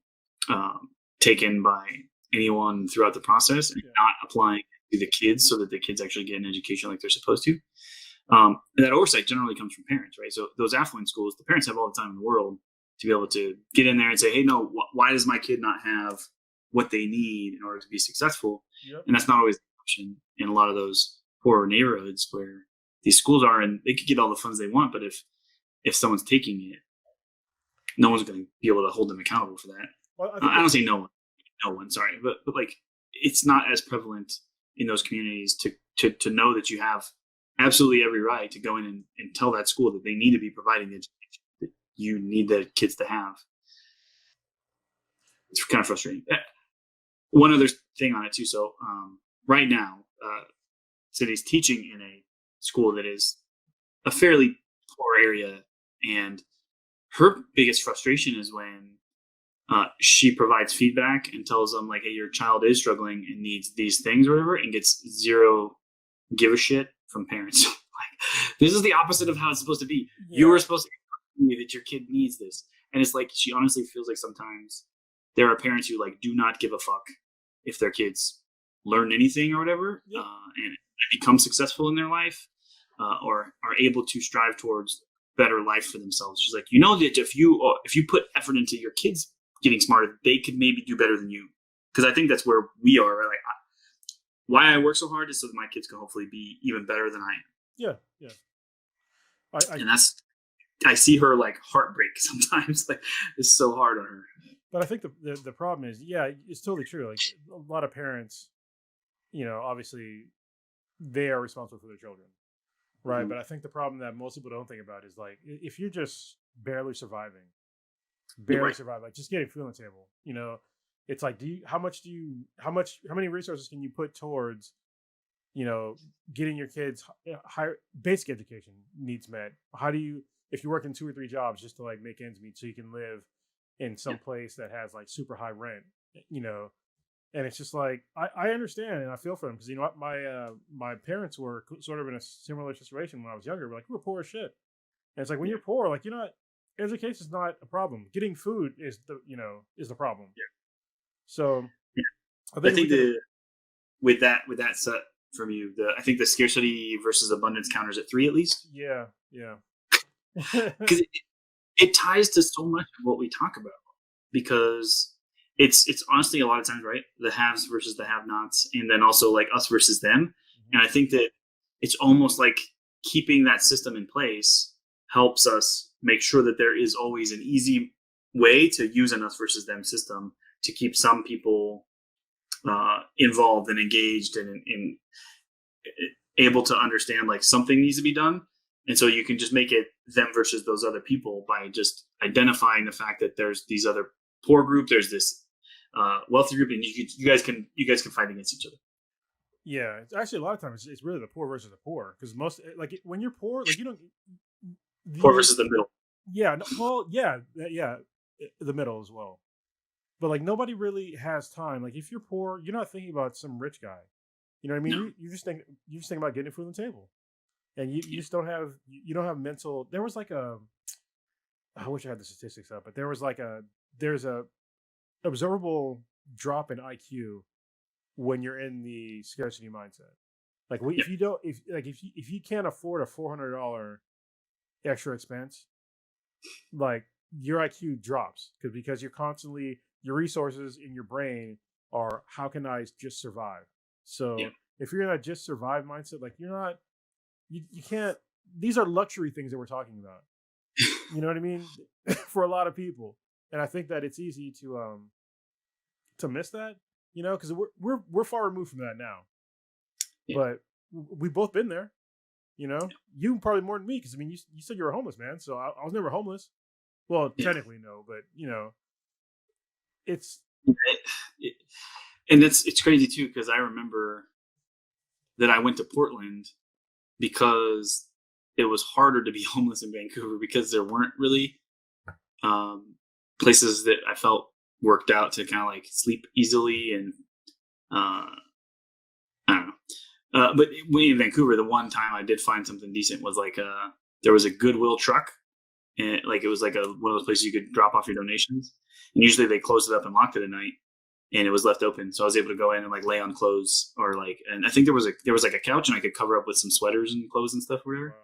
taken by anyone throughout the process and not applying to the kids so that the kids actually get an education like they're supposed to? And that oversight generally comes from parents, right? So those affluent schools, the parents have all the time in the world to be able to get in there and say, hey, no, why does my kid not have what they need in order to be successful? Yep. And that's not always the option in a lot of those poorer neighborhoods where these schools are, and they could get all the funds they want, but if someone's taking it, no one's going to be able to hold them accountable for that. Well, I don't say no one, sorry, but like it's not as prevalent in those communities to know that you have absolutely every right to go in and tell that school that they need to be providing the education that you need the kids to have. It's kind of frustrating. One other thing on it too. So right now, Cindy's teaching in a school that is a fairly poor area, and her biggest frustration is when she provides feedback and tells them like, hey, your child is struggling and needs these things or whatever, and gets zero give a shit from parents. Like, this is the opposite of how it's supposed to be. Yeah. You were supposed to tell me that your kid needs this. And it's like, she honestly feels like sometimes there are parents who like do not give a fuck if their kids learn anything or whatever, and become successful in their life, or are able to strive towards better life for themselves. She's like, that if you put effort into your kids getting smarter, they could maybe do better than you. Because I think that's where we are. Right? Like, why I work so hard is so that my kids can hopefully be even better than I am. Yeah. And I see her like heartbreak sometimes. Like, it's so hard on her. But I think the problem is, it's totally true. Like a lot of parents, obviously they are responsible for their children, right? Mm-hmm. But I think the problem that most people don't think about is like, if you're just barely surviving, like just getting food on the table, it's like, how many resources can you put towards, getting your kids higher basic education needs met? How do you, if you're working 2 or 3 jobs just to like make ends meet so you can live in some place that has like super high rent, and it's just like, I understand and I feel for them because, my parents were sort of in a similar situation when I was younger. We're poor as shit. And it's like, when you're poor, like, education is not a problem. Getting food is the problem. Yeah. So I think with that set from you, I think the scarcity versus abundance counters at 3 at least. Yeah. Because it ties to so much of what we talk about, because it's honestly a lot of times, right, the haves versus the have-nots, and then also like us versus them. And I think that it's almost like keeping that system in place helps us make sure that there is always an easy way to use an us versus them system to keep some people involved and engaged and able to understand like something needs to be done. And so you can just make it them versus those other people by just identifying the fact that there's these other poor group, there's this wealthy group, and you guys can fight against each other. Yeah, it's actually a lot of times it's really the poor versus the poor, because most, like, when you're poor, like, you don't Poor versus the middle. Yeah, well, yeah, the middle as well. But like nobody really has time. Like if you're poor, you're not thinking about some rich guy. You know what I mean? No. You just think about getting food on the table, and you just don't have mental. There was like I wish I had the statistics up, but there's a observable drop in IQ when you're in the scarcity mindset. Like if you can't afford a $400 extra expense, like your IQ drops because you're constantly, your resources in your brain are, how can I just survive? So if you're in a just survive mindset, like you're not, you can't, these are luxury things that we're talking about. You know what I mean? For a lot of people. And I think that it's easy to miss that, you know, because we're far removed from that now. Yeah. But we've both been there, you know. You probably more than me, because I mean, you said you were homeless, man. So I was never homeless. Well, technically no, but you know, it's and it's crazy too, because I remember that I went to Portland because it was harder to be homeless in Vancouver, because there weren't really places that I felt worked out to kind of like sleep easily, and I don't know. But in Vancouver, the one time I did find something decent was like there was a Goodwill truck, and like it was like one of those places you could drop off your donations, and usually they closed it up and locked it at night, and it was left open, so I was able to go in and like lay on clothes, or like, and I think there was like a couch, and I could cover up with some sweaters and clothes and stuff, or whatever. Wow.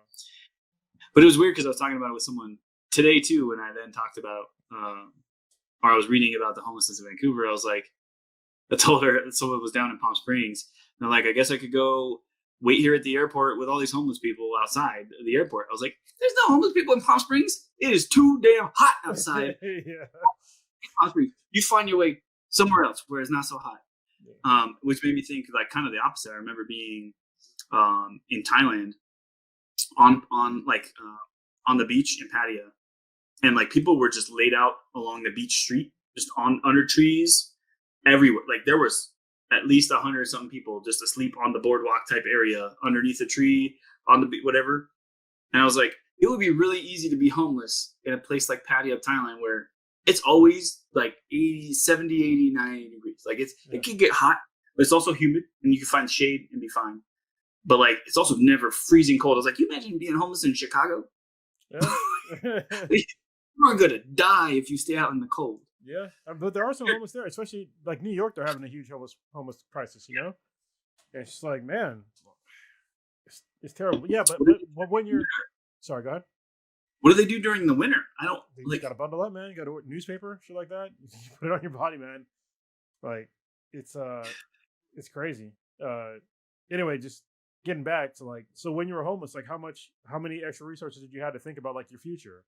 But it was weird because I was talking about it with someone today too, and I then talked about, or I was reading about the homelessness in Vancouver. I was like, I told her someone was down in Palm Springs, and I'm like, I guess I could go wait here at the airport with all these homeless people outside the airport. I was like, there's no homeless people in Palm Springs. It is too damn hot outside. Palm Springs. You find your way somewhere else where it's not so hot. Which made me think like kind of the opposite. I remember being in Thailand on the beach in Pattaya, and like people were just laid out along the beach street, just under trees everywhere. Like there was at least 100 something people just asleep on the boardwalk type area, underneath a tree, on the beach, whatever. And I was like, it would be really easy to be homeless in a place like Pattaya, Thailand, where it's always like 80, 70, 80, 90 degrees. Like it can get hot, but it's also humid, and you can find shade and be fine. But like, it's also never freezing cold. I was like, you imagine being homeless in Chicago? Yeah. You're going to die if you stay out in the cold. Yeah, but there are some homeless there, especially like New York. They're having a huge homeless crisis, you know. And it's just like, man, it's terrible. Yeah, but when you're, sorry, go ahead. What do they do during the winter? I don't. You got to bundle up, man. You got to newspaper, shit like that. You put it on your body, man. Like it's crazy. Anyway, just getting back to like, so when you were homeless, like how many extra resources did you have to think about like your future?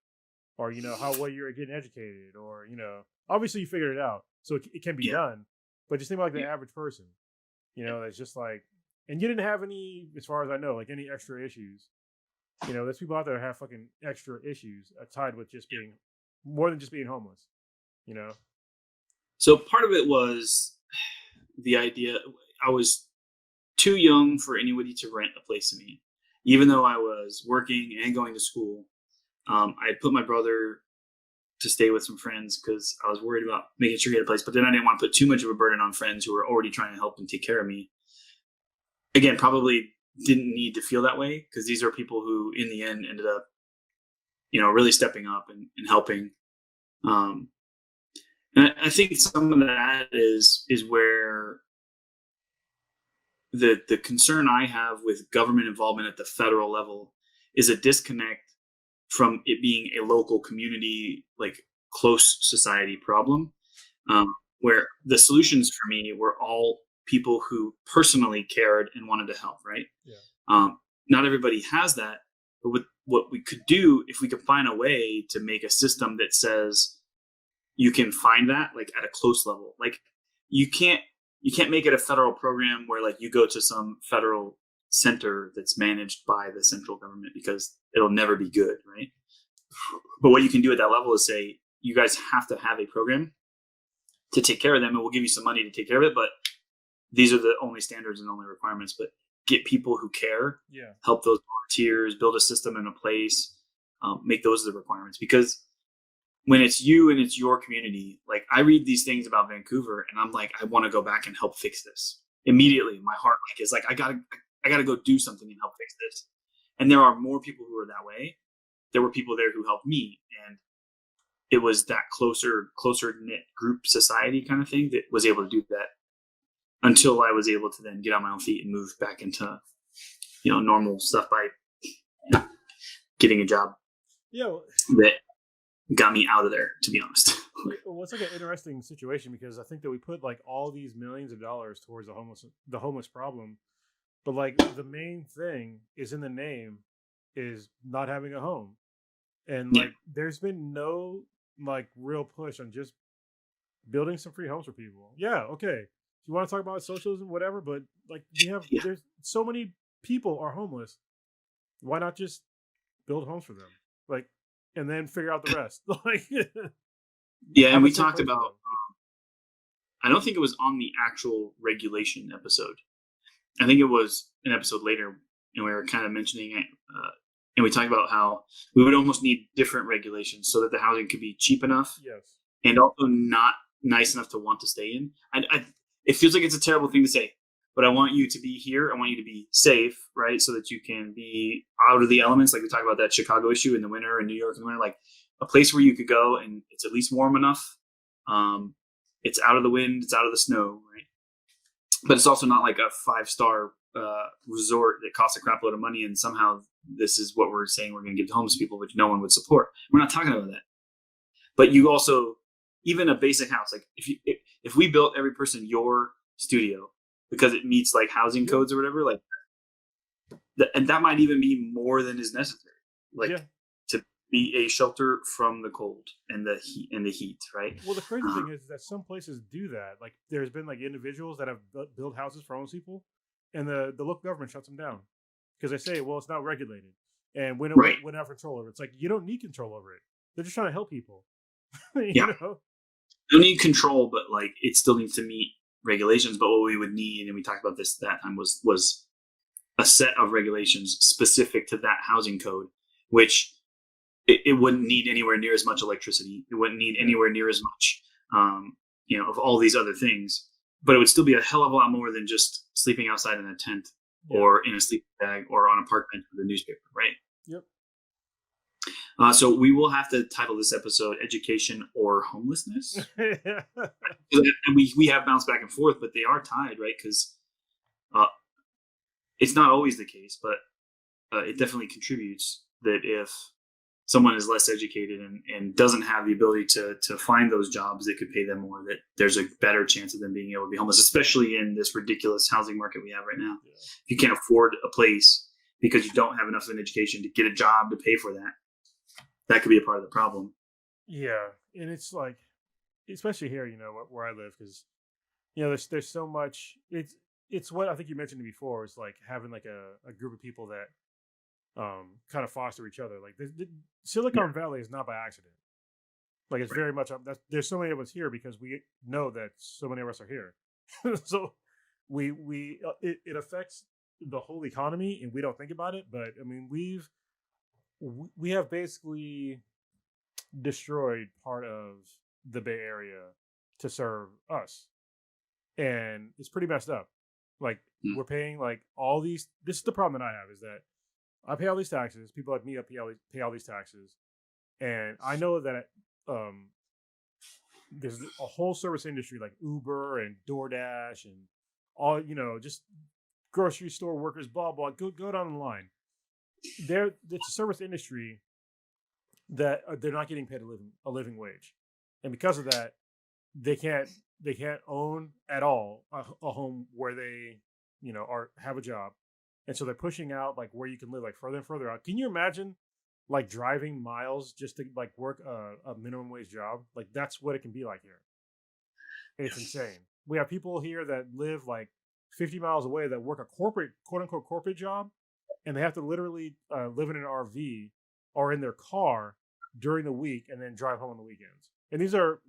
Or, you know, how well you're getting educated, or, you know, obviously you figured it out, so it can be done. But just think about like the average person, you know, that's just like, and you didn't have any, as far as I know, like any extra issues. You know, there's people out there that have fucking extra issues tied with just being more than just being homeless, you know? So part of it was the idea, I was too young for anybody to rent a place to me, even though I was working and going to school. I put my brother to stay with some friends because I was worried about making sure he had a place, but then I didn't want to put too much of a burden on friends who were already trying to help and take care of me. Again, probably didn't need to feel that way, because these are people who in the end ended up, you know, really stepping up and helping. And I think some of that is where the concern I have with government involvement at the federal level is a disconnect from it being a local community, like close society problem, where the solutions for me were all people who personally cared and wanted to help, right? Yeah. Not everybody has that, but what we could do, if we could find a way to make a system that says you can find that like at a close level, like you can't make it a federal program where like you go to some federal center that's managed by the central government, because it'll never be good, right? But what you can do at that level is say, you guys have to have a program to take care of them, and we'll give you some money to take care of it, but these are the only standards and only requirements. But get people who care, help those volunteers, build a system in a place, make those the requirements. Because when it's you and it's your community, like I read these things about Vancouver and I'm like, I want to go back and help fix this immediately. My heart like is like, I gotta go do something and help fix this. And there are more people who are that way. There were people there who helped me, and it was that closer knit group society kind of thing that was able to do that, until I was able to then get on my own feet and move back into, normal stuff by getting a job. Yeah. That got me out of there, to be honest. Well, it's like an interesting situation, because I think that we put like all these millions of dollars towards the homeless problem, but like the main thing is in the name is not having a home, and like there's been no like real push on just building some free homes for people. Yeah, okay. If you want to talk about socialism, whatever, but like there's so many people are homeless. Why not just build homes for them? Like, and then figure out the rest. Like, and we talked about. I don't think it was on the actual regulation episode. I think it was an episode later, and we were kind of mentioning it, and we talked about how we would almost need different regulations so that the housing could be cheap enough, and also not nice enough to want to stay in. It feels like it's a terrible thing to say, but I want you to be here. I want you to be safe, right? So that you can be out of the elements. Like we talked about that Chicago issue in the winter and New York in the winter, like a place where you could go and it's at least warm enough. It's out of the wind, it's out of the snow, right? But it's also not like a 5-star resort that costs a crap load of money, and somehow this is what we're saying we're going to give to homeless people, which no one would support. We're not talking about that. But you also, even a basic house, like if we built every person your studio because it meets like housing codes or whatever, like and that might even be more than is necessary, like to be a shelter from the cold and the heat, right? Well, the crazy thing is that some places do that. Like there's been like individuals that have built houses for homeless people, and the local government shuts them down because they say, well, it's not regulated, and we don't have control over it. It's like, you don't need control over it. They're just trying to help people. You know? You don't need control, but like it still needs to meet regulations. But what we would need, and we talked about this that time, was a set of regulations specific to that housing code, which it wouldn't need anywhere near as much electricity. It wouldn't need anywhere near as much, of all these other things. But it would still be a hell of a lot more than just sleeping outside in a tent or in a sleeping bag or on a park bench with a newspaper, right? Yep. So we will have to title this episode "Education or Homelessness." And we have bounced back and forth, but they are tied, right? Because it's not always the case, but it definitely contributes that if someone is less educated and doesn't have the ability to find those jobs that could pay them more, that there's a better chance of them being able to be homeless, especially in this ridiculous housing market we have right now. Yeah. If you can't afford a place because you don't have enough of an education to get a job to pay for that, that could be a part of the problem. Yeah. And it's like, especially here, where I live, because, there's so much, it's what I think you mentioned before. It's like having like a group of people that kind of foster each other. Like the Silicon Valley is not by accident. Like it's very much there's so many of us here because we know that so many of us are here. So it affects the whole economy, and we don't think about it. But I mean, we have basically destroyed part of the Bay Area to serve us, and it's pretty messed up. Like we're paying like all these. This is the problem that I have, is that I pay all these taxes. People like me pay all these taxes, and I know that there's a whole service industry like Uber and DoorDash and all, just grocery store workers, blah blah. Go down the line. It's a service industry that they're not getting paid a living wage, and because of that, they can't own at all a home where they have a job, and so they're pushing out like where you can live like further and further out. Can you imagine like driving miles just to like work a minimum wage job? Like that's what it can be like here. It's insane. We have people here that live like 50 miles away that work a corporate, quote unquote, corporate job, and they have to literally live in an RV or in their car during the week and then drive home on the weekends. And these are,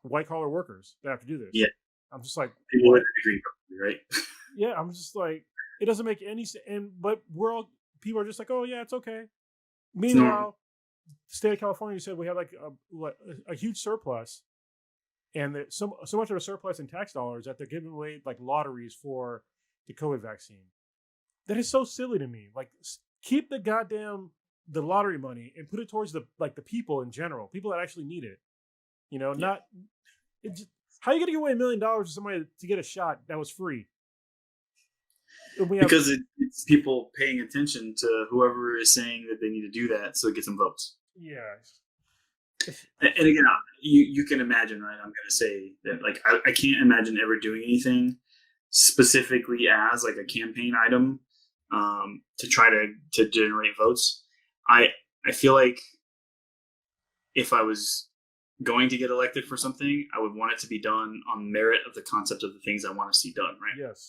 white collar workers that have to do this. Yeah. I'm just like, people with a degree, right? Yeah, I'm just like, it doesn't make any sense. But people are just like, oh yeah, it's okay. Meanwhile, the state of California said we have like a huge surplus, and that so much of a surplus in tax dollars that they're giving away like lotteries for the COVID vaccine. That is so silly to me. Like, keep the lottery money and put it towards the people in general, people that actually need it. Not how are you gonna give away $1 million to somebody to get a shot that was free? Because it's people paying attention to whoever is saying that they need to do that, so it gets some votes. Yeah. And again, you can imagine, right? I'm going to say that, like, I can't imagine ever doing anything specifically as like a campaign item to try to generate votes. I feel like if I was going to get elected for something, I would want it to be done on merit of the concept of the things I want to see done, right? Yes.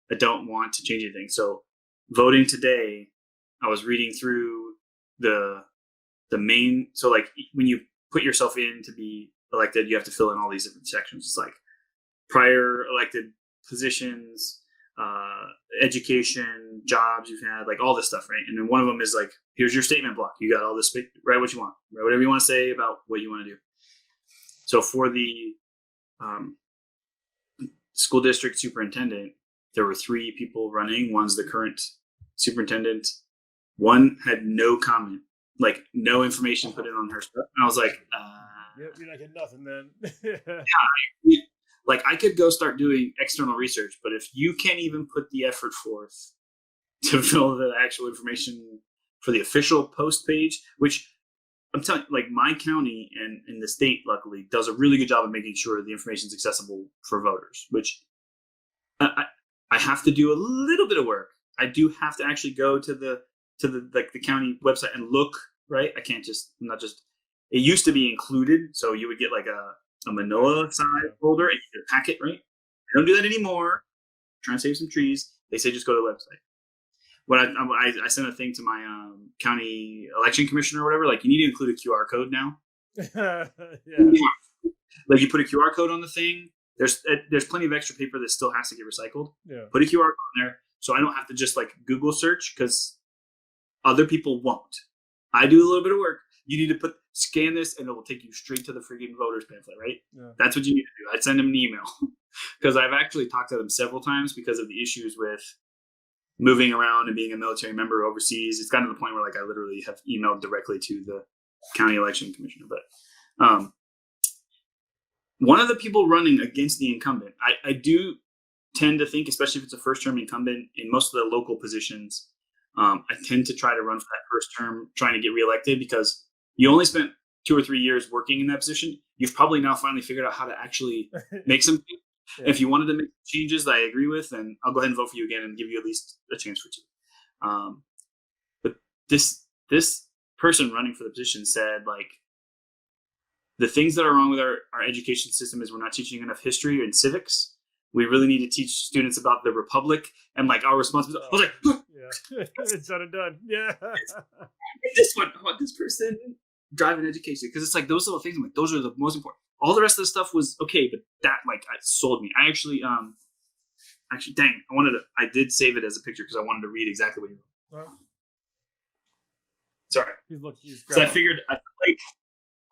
I don't want to change anything. So voting today, I was reading through the main, so like when you put yourself in to be elected, you have to fill in all these different sections. It's like prior elected positions, education, jobs you've had, like all this stuff, right? And then one of them is like, here's your statement block. You got all this, write what you want, write whatever you want to say about what you want to do. So for the school district superintendent, there were 3 people running. One's the current superintendent. One had no comment, like no information put in on her stuff. And I was like, you're not getting nothing then. Yeah, like I could go start doing external research, but if you can't even put the effort forth to fill the actual information for the official post page, which I'm telling you, like my county and the state, luckily, does a really good job of making sure the information is accessible for voters, which I have to do a little bit of work. I do have to actually go to the county website and look, right? I'm not just, it used to be included. So you would get like a manila size folder and you get a packet, right? I don't do that anymore. I'm trying to save some trees. They say just go to the website. When I sent a thing to my county election commissioner or whatever, like you need to include a QR code now. Yeah. Like you put a QR code on the thing. There's plenty of extra paper that still has to get recycled. Yeah. Put a QR code on there so I don't have to just like Google search, because other people won't. I do a little bit of work. You need to scan this and it will take you straight to the freaking voters pamphlet, right? Yeah. That's what you need to do. I'd send them an email because I've actually talked to them several times because of the issues with moving around and being a military member overseas. It's gotten to the point where like I literally have emailed directly to the county election commissioner. But one of the people running against the incumbent, I do tend to think, especially if it's a first-term incumbent in most of the local positions, I tend to try to run for that first term, trying to get reelected, because you only spent 2 or 3 years working in that position. You've probably now finally figured out how to actually make some. Yeah. If you wanted to make changes that I agree with, then I'll go ahead and vote for you again and give you at least a chance for 2. But this person running for the position said, like, the things that are wrong with our education system is we're not teaching enough history and civics. We really need to teach students about the republic and like our responsibility. I was like, yeah, it's done and done. Yeah. This one, I want this person driving education, because it's like those little things. I'm like, those are the most important. All the rest of the stuff was okay, but that like sold me. I actually, dang, I did save it as a picture because I wanted to read exactly what you wrote. Well, sorry. So I figured, like,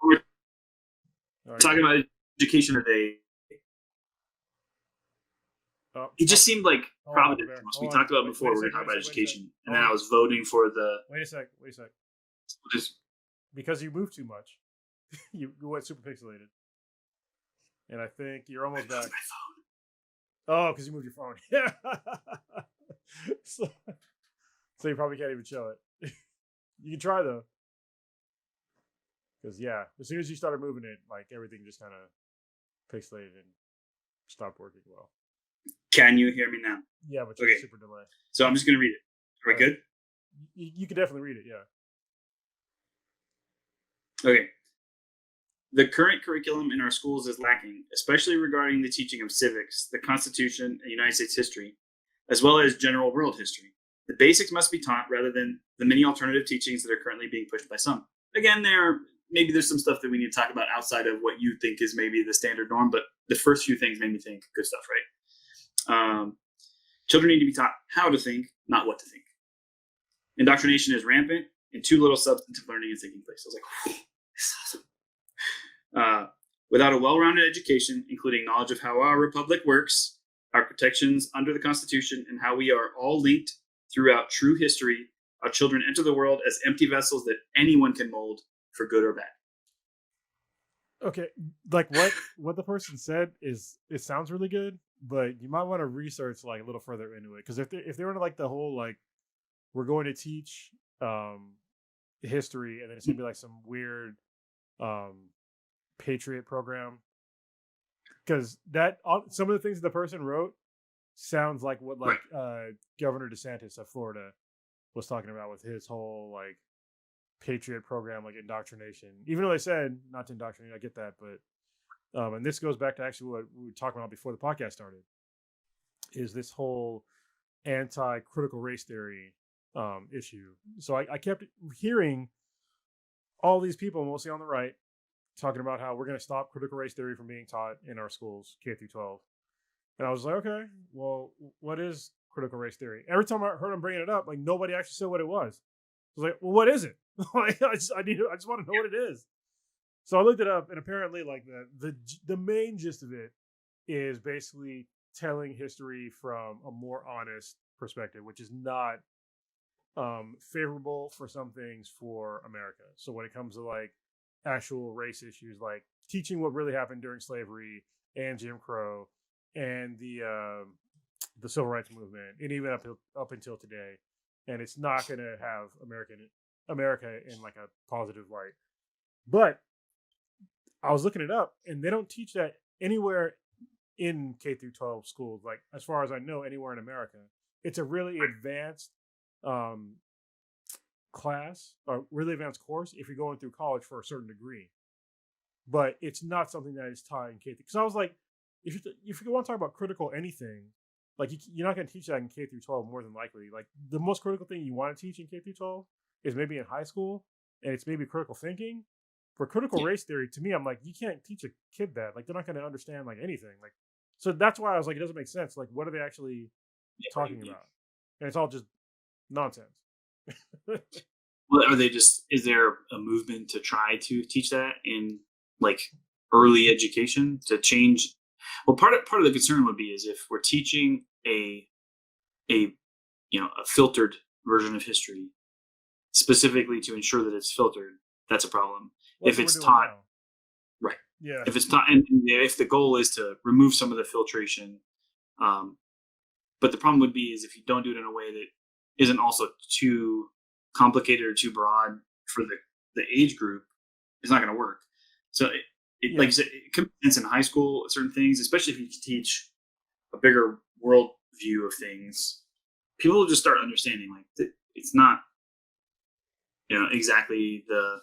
we're talking about education today. It just seemed like providence. We talked about before. We're going to talk about education, and then I was voting for the. Wait a sec. Just because you moved too much, you went super pixelated, and I think you're almost back. My phone. Oh, because you moved your phone. Yeah. so you probably can't even show it. You can try though. Because yeah, as soon as you started moving it, like everything just kind of pixelated and stopped working well. Can you hear me now? Yeah, but Okay. you're super delay. So I'm just going to read it. Are we good? You can definitely read it, yeah. Okay. The current curriculum in our schools is lacking, especially regarding the teaching of civics, the Constitution, and United States history, as well as general world history. The basics must be taught rather than the many alternative teachings that are currently being pushed by some. Again, maybe there's some stuff that we need to talk about outside of what you think is maybe the standard norm, but the first few things made me think good stuff, right? Children need to be taught how to think, not what to think. Indoctrination is rampant, and too little substantive learning is taking place. I was like, this is awesome. Without a well-rounded education, including knowledge of how our republic works, our protections under the Constitution, and how we are all linked throughout true history, our children enter the world as empty vessels that anyone can mold for good or bad. Okay, like what the person said is it sounds really good, but you might want to research like a little further into it because if they were into like the whole like we're going to teach history and then it's gonna be like some weird patriot program because that some of the things the person wrote sounds like what like Governor DeSantis of Florida was talking about with his whole like patriot program, like indoctrination. Even though they said not to indoctrinate, I get that, but and this goes back to actually what we were talking about before the podcast started, is this whole anti-critical race theory issue. So I kept hearing all these people, mostly on the right, talking about how we're going to stop critical race theory from being taught in our schools, K through 12. And I was like, okay, well, what is critical race theory? Every time I heard them bringing it up, like nobody actually said what it was. I was like, well, what is it? Like, I just want to know what it is. So I looked it up, and apparently, like the main gist of it is basically telling history from a more honest perspective, which is not favorable for some things for America. So when it comes to like actual race issues, like teaching what really happened during slavery and Jim Crow and the civil rights movement, and even up until today, and it's not going to have America in like a positive light. But I was looking it up, and they don't teach that anywhere in K through 12 schools. Like as far as I know, anywhere in America, it's a really advanced class or really advanced course if you're going through college for a certain degree. But it's not something that is taught in K through. Because I was like, if you want to talk about critical anything, like you're not going to teach that in K through 12 more than likely. Like the most critical thing you want to teach in K through 12 is maybe in high school, and it's maybe critical thinking. For critical race theory, to me, I'm like, you can't teach a kid that. Like they're not going to understand like anything. Like so that's why I was like, it doesn't make sense. Like what are they actually talking about? And it's all just nonsense. Well, is there a movement to try to teach that in like early education to change? Well, part of the concern would be is if we're teaching a filtered version of history specifically to ensure that it's filtered, that's a problem. If it's taught now. Right, yeah. If it's taught, and if the goal is to remove some of the filtration, but the problem would be is if you don't do it in a way that isn't also too complicated or too broad for the age group, it's not going to work. So like you said, it can make sense in high school, certain things, especially if you teach a bigger world view of things, people will just start understanding like it's not, exactly the,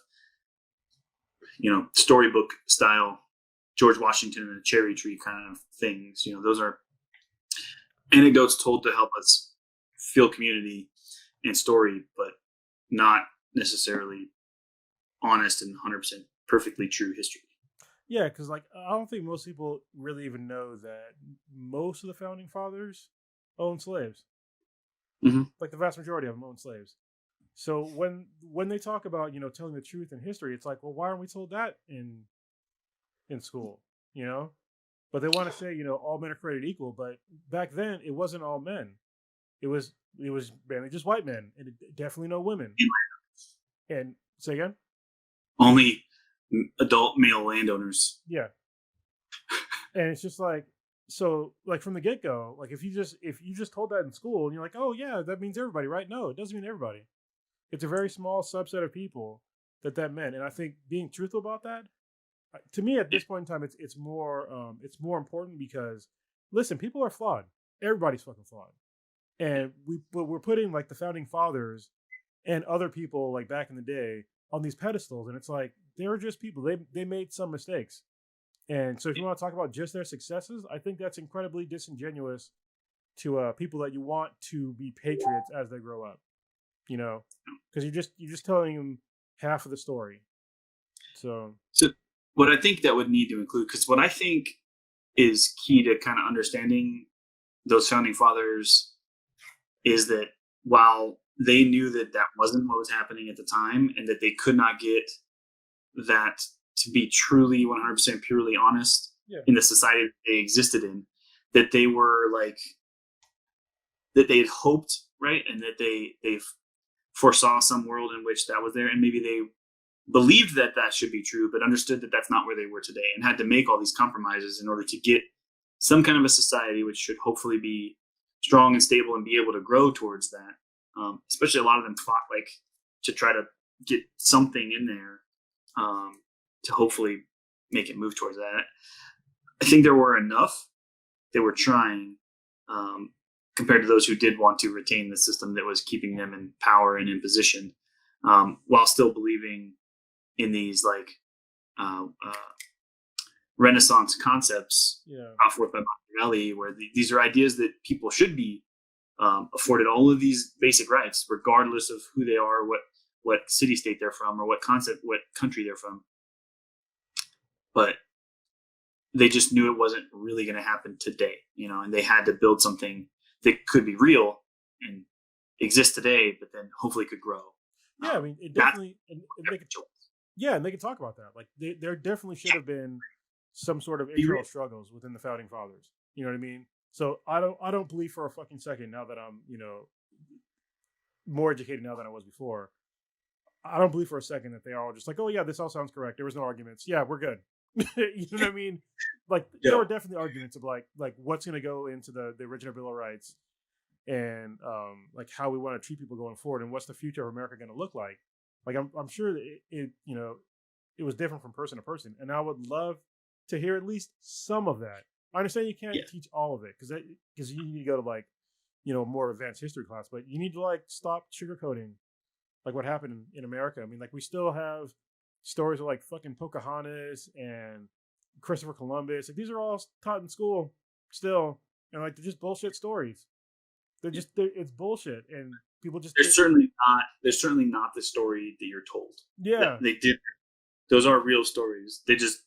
storybook style George Washington and the cherry tree kind of things. Those are anecdotes told to help us feel community and story, but not necessarily honest and 100% perfectly true history. Yeah, because like I don't think most people really even know that most of the founding fathers owned slaves. Mm-hmm. Like the vast majority of them owned slaves. So when they talk about telling the truth in history, it's like, well, why aren't we told that in school? But they want to say all men are created equal, but back then it wasn't all men. It was mainly just white men, and definitely no women. And say again? Only adult male landowners. Yeah. And it's just like, so like from the get-go, like if you just told that in school and you're like, oh yeah, that means everybody, right? No, it doesn't mean everybody. It's a very small subset of people that meant, and I think being truthful about that, to me at this point in time, it's more important because listen, people are flawed. Everybody's fucking flawed, and we're putting like the founding fathers and other people like back in the day on these pedestals, and it's like they're just people. They made some mistakes, and so if you want to talk about just their successes, I think that's incredibly disingenuous to people that you want to be patriots as they grow up. You know, because you're just telling them half of the story. So what I think that would need to include, because what I think is key to kind of understanding those founding fathers is that while they knew that that wasn't what was happening at the time and that they could not get that to be truly 100% purely honest in the society that they existed in, that they were like, that they had hoped, right? And that they foresaw some world in which that was there. And maybe they believed that that should be true, but understood that that's not where they were today and had to make all these compromises in order to get some kind of a society which should hopefully be strong and stable and be able to grow towards that. Especially a lot of them fought like to try to get something in there to hopefully make it move towards that. I think there were enough that were trying compared to those who did want to retain the system that was keeping them in power and in position while still believing in these like Renaissance concepts brought forth by Machiavelli, where these are ideas that people should be afforded all of these basic rights, regardless of who they are, what city state they're from, or what country they're from. But they just knew it wasn't really going to happen today, and they had to build something that could be real and exist today, but then hopefully could grow. Yeah, I mean, it definitely. And they can talk about that. Like, there definitely should have been some sort of internal struggles within the founding fathers. You know what I mean? So I don't believe for a fucking second, now that I'm more educated now than I was before, I don't believe for a second that they are all just like, oh yeah, this all sounds correct. There was no arguments. Yeah, we're good. You know what I mean? Like there were definitely arguments of like what's going to go into the original Bill of Rights, and like how we want to treat people going forward, and what's the future of America going to look like. Like I'm sure that it was different from person to person, and I would love to hear at least some of that. I understand you can't teach all of it because you need to go to like more advanced history class, but you need to like stop sugarcoating like what happened in America. I mean, like we still have stories of like fucking Pocahontas and Christopher Columbus. Like these are all taught in school still, and like they're just bullshit stories. It's bullshit, and people just There's certainly not the story that you're told. Yeah, they did. Those are real stories. They just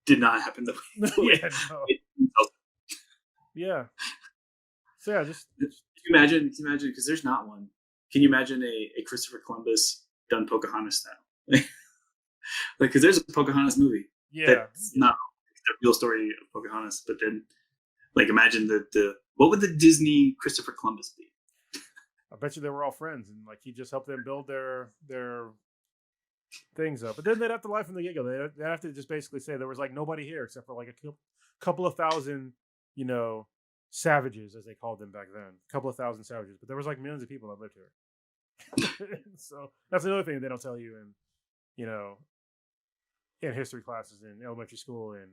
did not happen the way. Yeah. So yeah, just can you imagine because there's not one. Can you imagine a Christopher Columbus done Pocahontas style? Like, because there's a Pocahontas movie. Yeah. That's not the real story of Pocahontas, but then, like, imagine what would the Disney Christopher Columbus be? I bet you they were all friends, and like he just helped them build their things up. But then they'd have to lie from the get-go. They'd have to just basically say there was like nobody here except for like a couple of thousand, savages, as they called them back then. A couple of thousand savages, but there was like millions of people that lived here. So that's another thing they don't tell you in history classes in elementary school and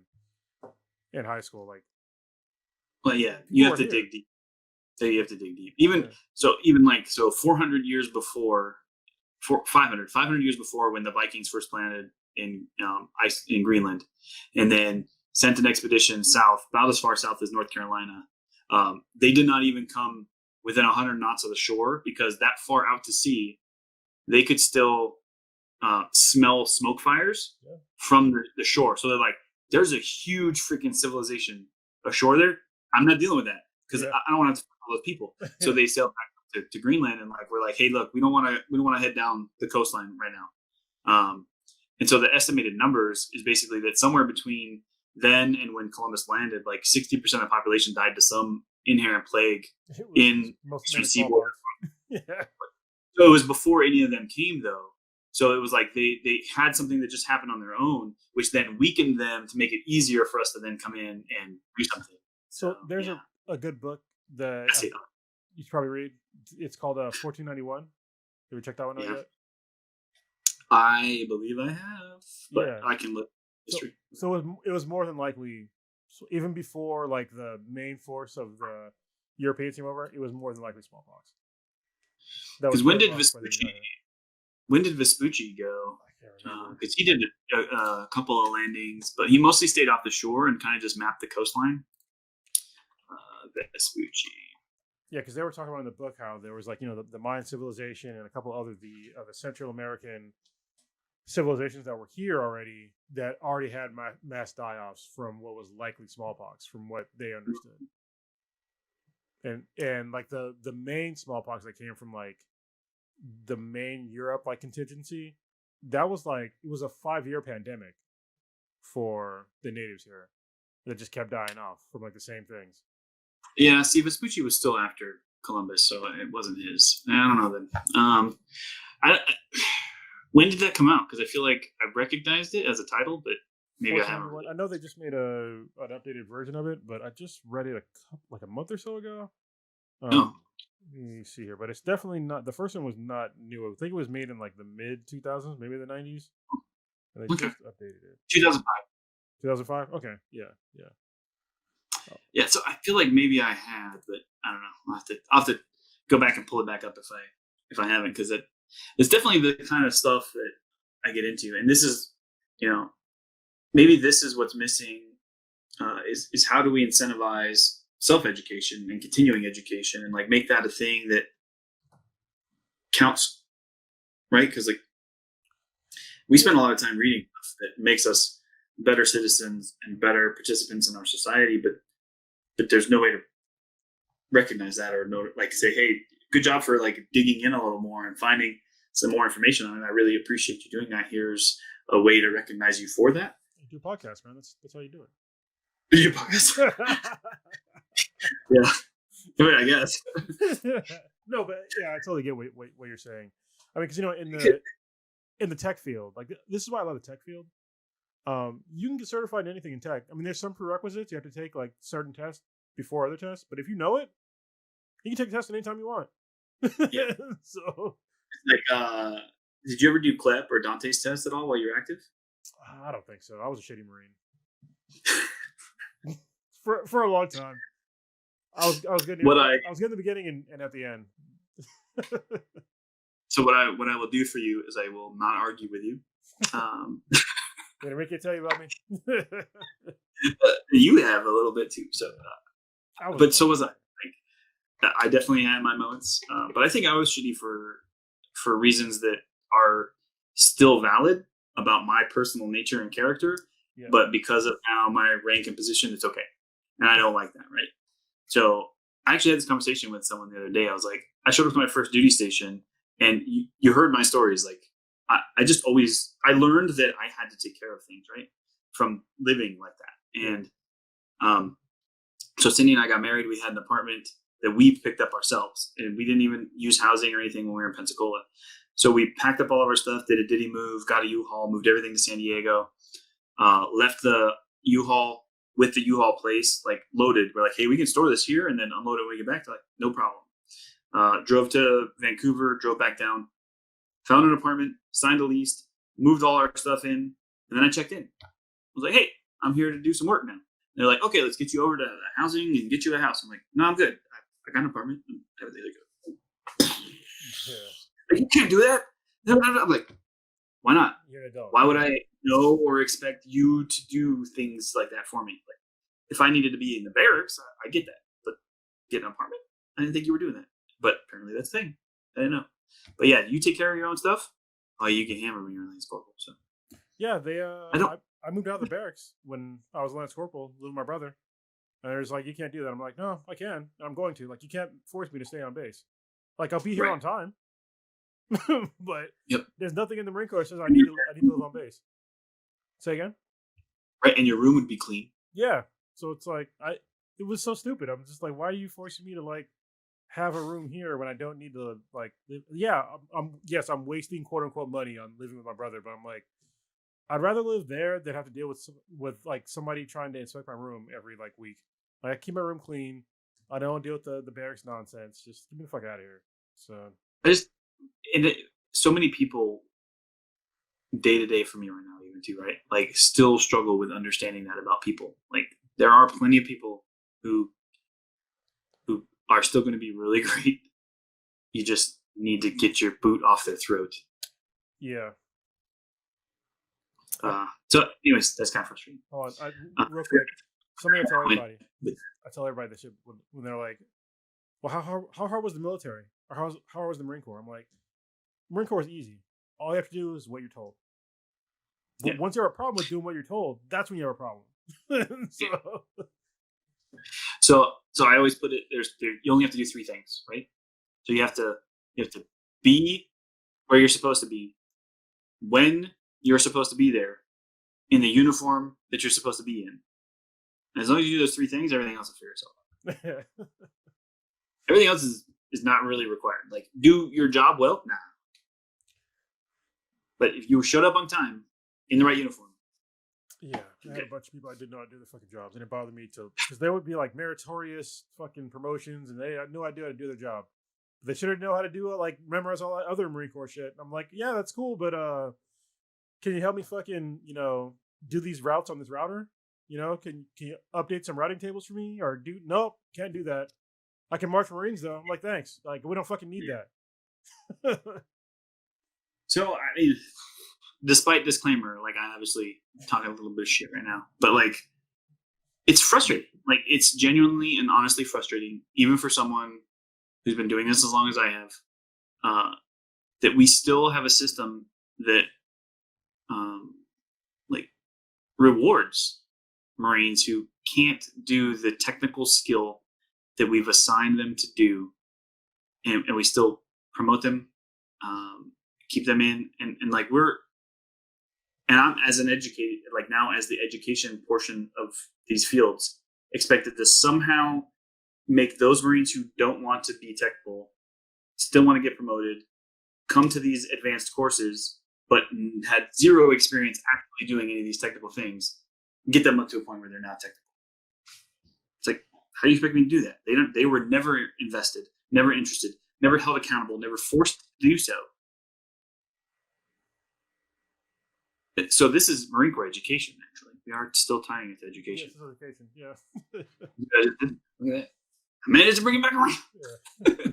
in high school. Like, well, yeah, you have to dig deep. So you have to dig deep. Even 400 years before, 500 years before when the Vikings first landed in Greenland, and then sent an expedition south, about as far south as North Carolina. They did not even come within 100 knots of the shore, because that far out to sea, they could still smell smoke fires from the shore. So they're like, there's a huge freaking civilization ashore there. I'm not dealing with that because I don't want to have all those people. So they sailed back to Greenland, and like we're like, hey, look, we don't want to head down the coastline right now. And so the estimated numbers is basically that somewhere between then and when Columbus landed, like 60% of the population died to some inherent plague in Eastern Seaboard. So it was before any of them came, though. So it was like they had something that just happened on their own, which then weakened them to make it easier for us to then come in and do something. So there's a good book that you should probably read. It's called 1491. you check that one out Yeah. yet? I believe I have, but Yeah. I can look history. So it was more than likely, even before like the main force of the Europeans came over, it was more than likely smallpox. Because when did Vespucci go? I can't remember. Because he did a couple of landings, but he mostly stayed off the shore and kind of just mapped the coastline. Vespucci. Yeah, because they were talking about in the book how there was like the Mayan civilization and a couple other the Central American civilizations that were here already that already had mass die-offs from what was likely smallpox, from what they understood. And like the main smallpox that came from like the main Europe like contingency, that was like it was a 5-year pandemic for the natives here that just kept dying off from like the same things. Yeah, see, Vespucci was still after Columbus, so it wasn't his. I don't know then. When did that come out? Because I feel like I recognized it as a title, but maybe I haven't. I know they just made an updated version of it, but I just read it like a month or so ago. Let me see here, but it's definitely not. The first one was not new. I think it was made in like the mid 2000s, maybe the 90s, and they just updated it. 2005. 2005. Okay, yeah. Yeah, so I feel like maybe I had, but I don't know. I'll have to go back and pull it back up if I haven't, because it's definitely the kind of stuff that I get into, and this is, maybe this is what's missing. Is how do we incentivize self-education and continuing education and like make that a thing that counts, right? Because like we spend a lot of time reading stuff that makes us better citizens and better participants in our society, but there's no way to recognize that or like say, hey, good job for like digging in a little more and finding some more information on it. I really appreciate you doing that. Here's a way to recognize you for that. You do a podcast, man. That's how you do it. Do you podcast? Yeah. I mean, I guess. No, but yeah, I totally get what you're saying. I mean, because in the tech field, like this is why I love the tech field. You can get certified in anything in tech. I mean, there's some prerequisites. You have to take like certain tests before other tests, but if you know it, you can take a test anytime you want. Yeah. So, like, did you ever do CLEP or Dante's test at all while you're active? I don't think so. I was a shitty Marine for a long time. I was good. I was good in the beginning and at the end. So what I will do for you is I will not argue with you. Did Enrique tell you about me? You have a little bit too. So, but so was I. Like, I definitely had my moments, but I think I was shitty for reasons that are still valid about my personal nature and character. Yeah. But because of now my rank and position, it's okay, and I don't like that, right? So I actually had this conversation with someone the other day. I was like, I showed up to my first duty station, and you heard my stories. Like, I learned that I had to take care of things, right? From living like that. And so Cindy and I got married. We had an apartment that we picked up ourselves, and we didn't even use housing or anything when we were in Pensacola. So we packed up all of our stuff, did a Diddy move, got a U-Haul, moved everything to San Diego, left the U-Haul with the U-Haul place, like loaded. We're like, hey, we can store this here and then unload it when we get back. They're like, no problem. Drove to Vancouver, drove back down, found an apartment, signed a lease, moved all our stuff in, and then I checked in. I was like, hey, I'm here to do some work now. And they're like, okay, let's get you over to housing and get you a house. I'm like, no, I'm good. I got an apartment and everything's good. Yeah. Like, you can't do that. I'm like, why not? You're an adult. Why would I know or expect you to do things like that for me? Like, if I needed to be in the barracks, I get that. But get an apartment? I didn't think you were doing that. But apparently that's the thing. I didn't know. But yeah, you take care of your own stuff. Oh, you get hammered when you're in Lance Corporal. So yeah, I moved out of the barracks when I was Lance Corporal, living with my brother. And there's like, you can't do that. I'm like, no, I can. I'm going to. Like, you can't force me to stay on base. Like, I'll be here on time. But there's nothing in the Marine Corps that says I need to live on base. Say again? Right, and your room would be clean. Yeah. So it's like it was so stupid. I'm just like, why are you forcing me to like have a room here when I don't need to like live? Yeah, I'm wasting quote unquote money on living with my brother, but I'm like, I'd rather live there than have to deal with like somebody trying to inspect my room every like week. Like, I keep my room clean. I don't deal with the barracks nonsense. Just get me the fuck out of here. So so many people day to day for me right now, even too, right? Like, still struggle with understanding that about people. Like, there are plenty of people who are still going to be really great. You just need to get your boot off their throat. Yeah. So, anyways, that's kind of frustrating. Hold on, real quick. Something I tell everybody. I tell everybody this shit when they're like, "Well, how hard was the military? Or how hard was the Marine Corps?" I'm like, Marine Corps is easy. All you have to do is what you're told. But once you have a problem with doing what you're told, that's when you have a problem. So I always put it. You only have to do 3 things, right? So you have to be where you're supposed to be, when you're supposed to be there, in the uniform that you're supposed to be in. And as long as you do those 3 things, everything else will figure itself out. Everything else is not really required. Like, do your job well? Nah. But if you showed up on time, in the right uniform. Yeah, I had a bunch of people I did not do the fucking jobs, and it bothered me too, because they would be like meritorious fucking promotions, and they had no idea how to do their job. They should have known how to do it, like memorize all that other Marine Corps shit. And I'm like, yeah, that's cool, but can you help me fucking do these routes on this router? Can you update some routing tables for me, or nope, can't do that. I can march Marines though. I'm like, thanks. Like, we don't fucking need that. So, I mean, despite disclaimer, like, I'm obviously talking a little bit of shit right now, but like, it's frustrating. Like, it's genuinely and honestly frustrating, even for someone who's been doing this as long as I have, that we still have a system that, like, rewards Marines who can't do the technical skill that we've assigned them to do, and we still promote them, keep them in, and like, I'm, as an educated, like, now as the education portion of these fields, expected to somehow make those Marines who don't want to be technical, still want to get promoted, come to these advanced courses, but had 0 experience actually doing any of these technical things, get them up to a point where they're not technical. It's like, how do you expect me to do that? They were never invested, never interested, never held accountable, never forced to do so. So this is Marine Corps education, actually. We are still tying it to education. Yes, education, yeah. Look at that. I managed to bring it back around. Yeah.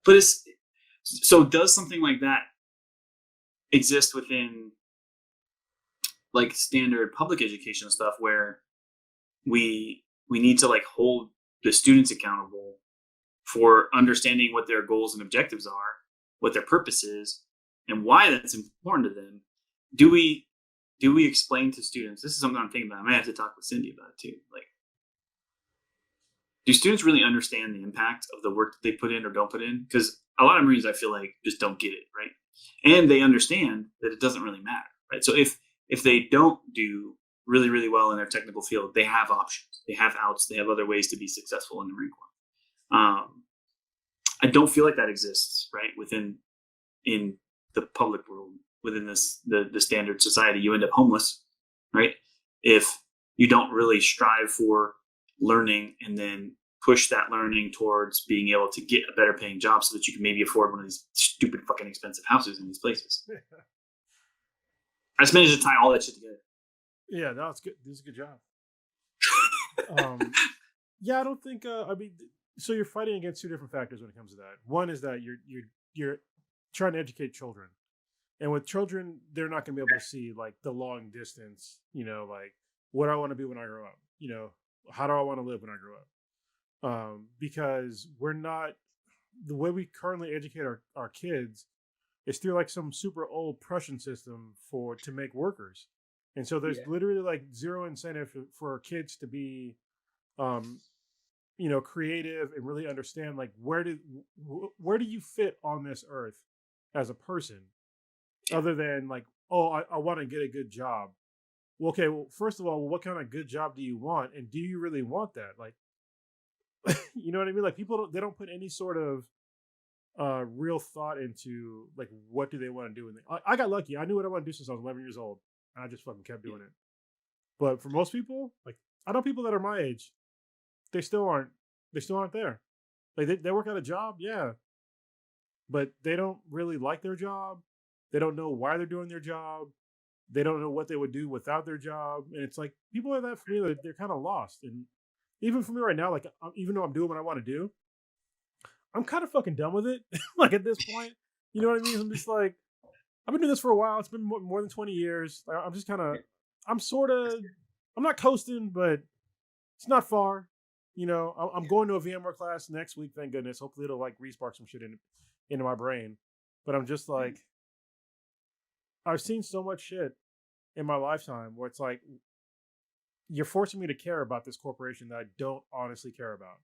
But so does something like that exist within, like, standard public education stuff, where we need to, like, hold the students accountable for understanding what their goals and objectives are, what their purpose is, and why that's important to them? Do we explain to students? This is something I'm thinking about. I might have to talk with Cindy about it too. Like, do students really understand the impact of the work that they put in or don't put in? Because a lot of Marines, I feel like, just don't get it, right? And they understand that it doesn't really matter, right? So if they don't do really, really well in their technical field, they have options, they have outs, they have other ways to be successful in the Marine Corps. I don't feel like that exists, right, in the public world. Within the standard society, you end up homeless, right? If you don't really strive for learning and then push that learning towards being able to get a better paying job so that you can maybe afford one of these stupid fucking expensive houses in these places. I just managed to tie all that shit together. Yeah, no, it's good. This is a good job. Yeah, I don't think. I mean, so you're fighting against 2 different factors when it comes to that. One is that you're trying to educate children. And with children, they're not going to be able to see, like, the long distance, like, what do I want to be when I grow up? How do I want to live when I grow up? Because we're not, the way we currently educate our kids is through, like, some super old Prussian system to make workers. And so there's literally, like, 0 incentive for our kids to be, creative and really understand, like, where do you fit on this earth as a person? Other than, like, oh, I want to get a good job. Well, okay, well, first of all, what kind of good job do you want? And do you really want that? Like, you know what I mean? Like, people they don't put any sort of real thought into, like, what do they want to do. And I got lucky. I knew what I wanted to do since I was 11 years old. And I just fucking kept doing it. But for most people, like, I know people that are my age, they still aren't there. Like, they work at a job, yeah. but they don't really like their job. They don't know why they're doing their job. They don't know what they would do without their job. And it's like people like that for me, they're kind of lost. And even for me right now, like even though I'm doing what I want to do, I'm kind of fucking done with it. Like at this point, you know what I mean? I'm just like, I've been doing this for a while. It's been more than 20 years. Like, I'm just kind of, I'm not coasting, but it's not far. You know, I'm going to a VMware class next week. Thank goodness. Hopefully it'll like respark some shit into my brain. But I'm just like, I've seen so much shit in my lifetime where it's like, you're forcing me to care about this corporation that I don't honestly care about.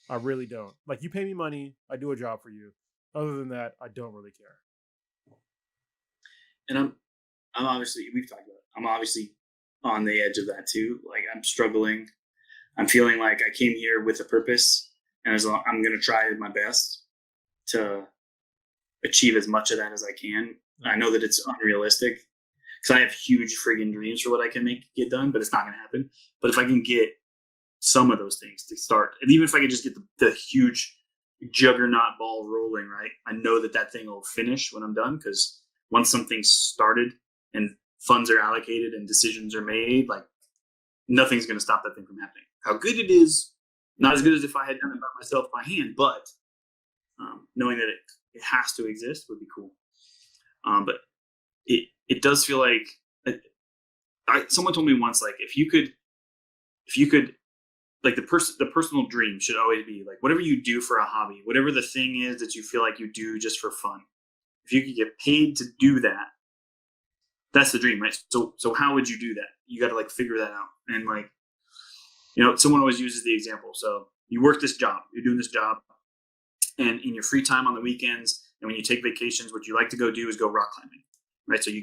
I really don't. Like, you pay me money, I do a job for you. Other than that, I don't really care. And I'm obviously, we've talked about it. I'm obviously on the edge of that too. Like, I'm struggling. I'm feeling like I came here with a purpose, and I'm going to try my best to achieve as much of that as I can. I know that it's unrealistic because I have huge friggin' dreams for what I can get done, but it's not going to happen. But if I can get some of those things to start, and even if I can just get the huge juggernaut ball rolling, right? I know that thing will finish when I'm done, because once something's started and funds are allocated and decisions are made, like, nothing's going to stop that thing from happening. How good it is, not as good as if I had done it by myself by hand, but knowing that it has to exist would be cool. But it does feel like someone told me once, like, if you could, like, the personal dream should always be like, whatever you do for a hobby, whatever the thing is that you feel like you do just for fun, if you could get paid to do that, that's the dream, right? So how would you do that? You got to like figure that out. And like, you know, someone always uses the example. So you work this job, you're doing this job, and in your free time on the weekends, and when you take vacations, what you like to go do is go rock climbing, right? So you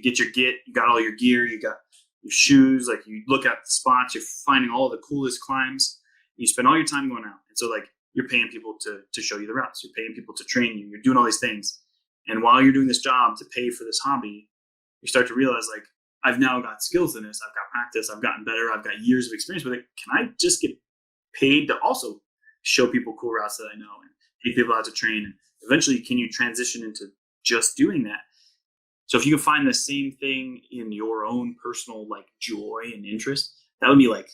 got all your gear, you got your shoes, like, you look at the spots, you're finding all the coolest climbs, you spend all your time going out. And so, like, you're paying people to show you the routes, you're paying people to train you, you're doing all these things. And while you're doing this job to pay for this hobby, you start to realize, like, I've now got skills in this, I've got practice, I've gotten better, I've got years of experience with it. Can I just get paid to also show people cool routes that I know and take people out to train? And eventually, can you transition into just doing that? So if you can find the same thing in your own personal, like, joy and interest, that would be like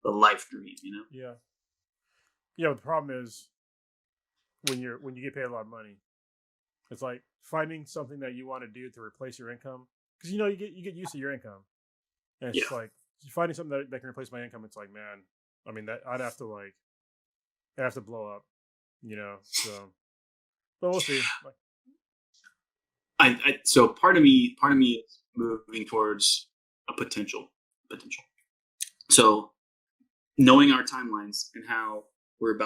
the life dream, you know? Yeah. Yeah, but the problem is when you get paid a lot of money, it's like finding something that you want to do to replace your income. Because, you know, you get used to your income. And it's like finding something that can replace my income. It's like, man, I mean, that I'd have to blow up, you know. So, but we'll see. So part of me is moving towards a potential. So knowing our timelines and how we're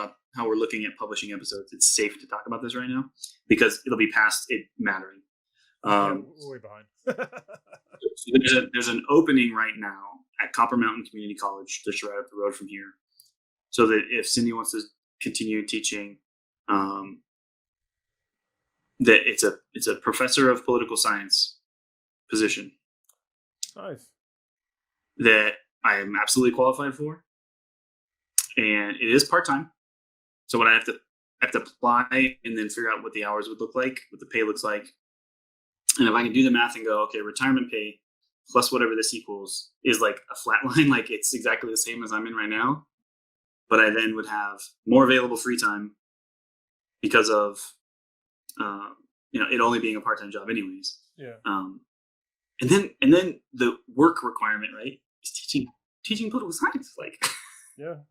looking at publishing episodes, it's safe to talk about this right now because it'll be past it mattering. We're way behind. So there's an opening right now at Copper Mountain Community College, just right up the road from here. So that if Cindy wants to continue teaching, that it's a professor of political science position. Nice. That I am absolutely qualified for, and it is part-time. So what I have to apply and then figure out what the hours would look like, what the pay looks like. And if I can do the math and go, okay, retirement pay plus whatever this equals is like a flat line, like it's exactly the same as I'm in right now, but I then would have more available free time because of, it only being a part-time job anyways. Yeah. And then the work requirement, right, is teaching political science. Like, yeah,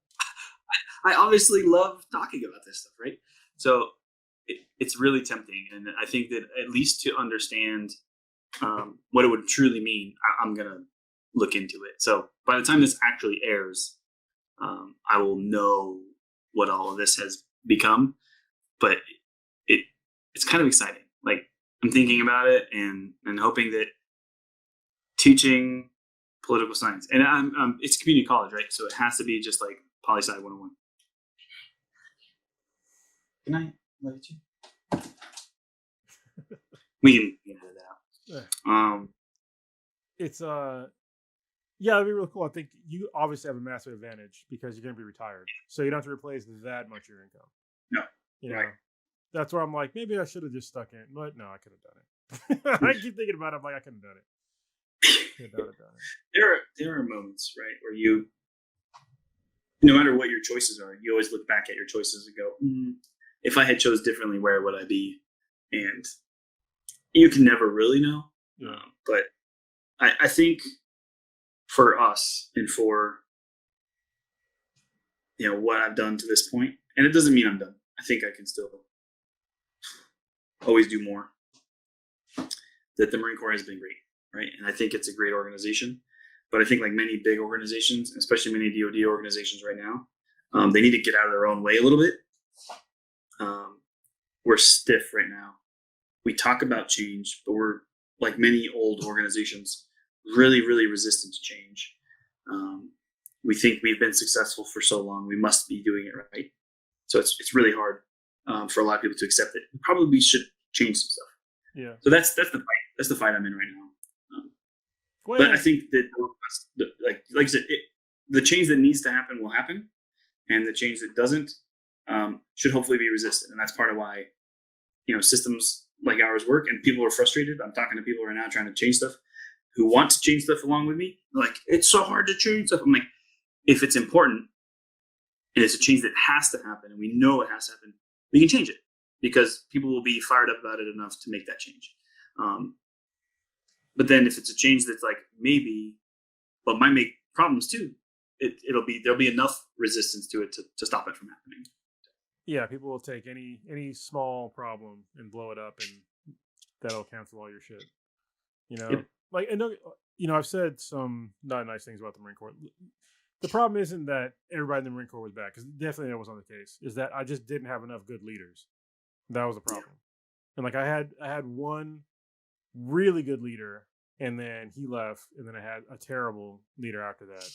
I obviously love talking about this stuff, right? So it's really tempting, and I think that at least to understand what it would truly mean, I'm gonna look into it. So by the time this actually airs, I will know what all of this has become. But it's kind of exciting. Like, I'm thinking about it and hoping that teaching political science, and it's community college, right? So it has to be just like poli-sci 101. Good night. Love you too. We can edit that out. It's yeah, it'd be really cool. I think you obviously have a massive advantage because you're going to be retired, so you don't have to replace that much of your income. No, you know? right. that's where I'm like, maybe I should have just stuck in, but no, I could have done it. I keep thinking about it. I'm like, I could have done it. Could have done it. There are moments, right, where you, no matter what your choices are, you always look back at your choices and go, if I had chose differently, where would I be? And you can never really know. Yeah. But I think for us and for, what I've done to this point, and it doesn't mean I'm done. I think I can still always do more. That the Marine Corps has been great, right? And I think it's a great organization. But I think like many big organizations, especially many DoD organizations right now, they need to get out of their own way a little bit. We're stiff right now. We talk about change, but we're, like many old organizations, really, really resistant to change. We think we've been successful for so long. We must be doing it right. So it's really hard for a lot of people to accept it. We probably should change some stuff. Yeah. So that's the fight. That's the fight I'm in right now. But I think that, like I said, the change that needs to happen will happen, and the change that doesn't should hopefully be resisted. And that's part of why, systems like ours work. And people are frustrated. I'm talking to people right now trying to change stuff, who want to change stuff along with me. They're like, it's so hard to change stuff. I'm like, if it's important and it's a change that has to happen, and we know it has to happen, we can change it because people will be fired up about it enough to make that change. But then if it's a change that's like maybe, but might make problems too, there'll be enough resistance to it to stop it from happening. Yeah, people will take any small problem and blow it up, and that'll cancel all your shit. Yep. Like, and I've said some not nice things about the Marine Corps. The problem isn't that everybody in the Marine Corps was bad, because definitely that wasn't the case. Is that I just didn't have enough good leaders. That was the problem. Yeah. And like I had one really good leader, and then he left, and then I had a terrible leader after that,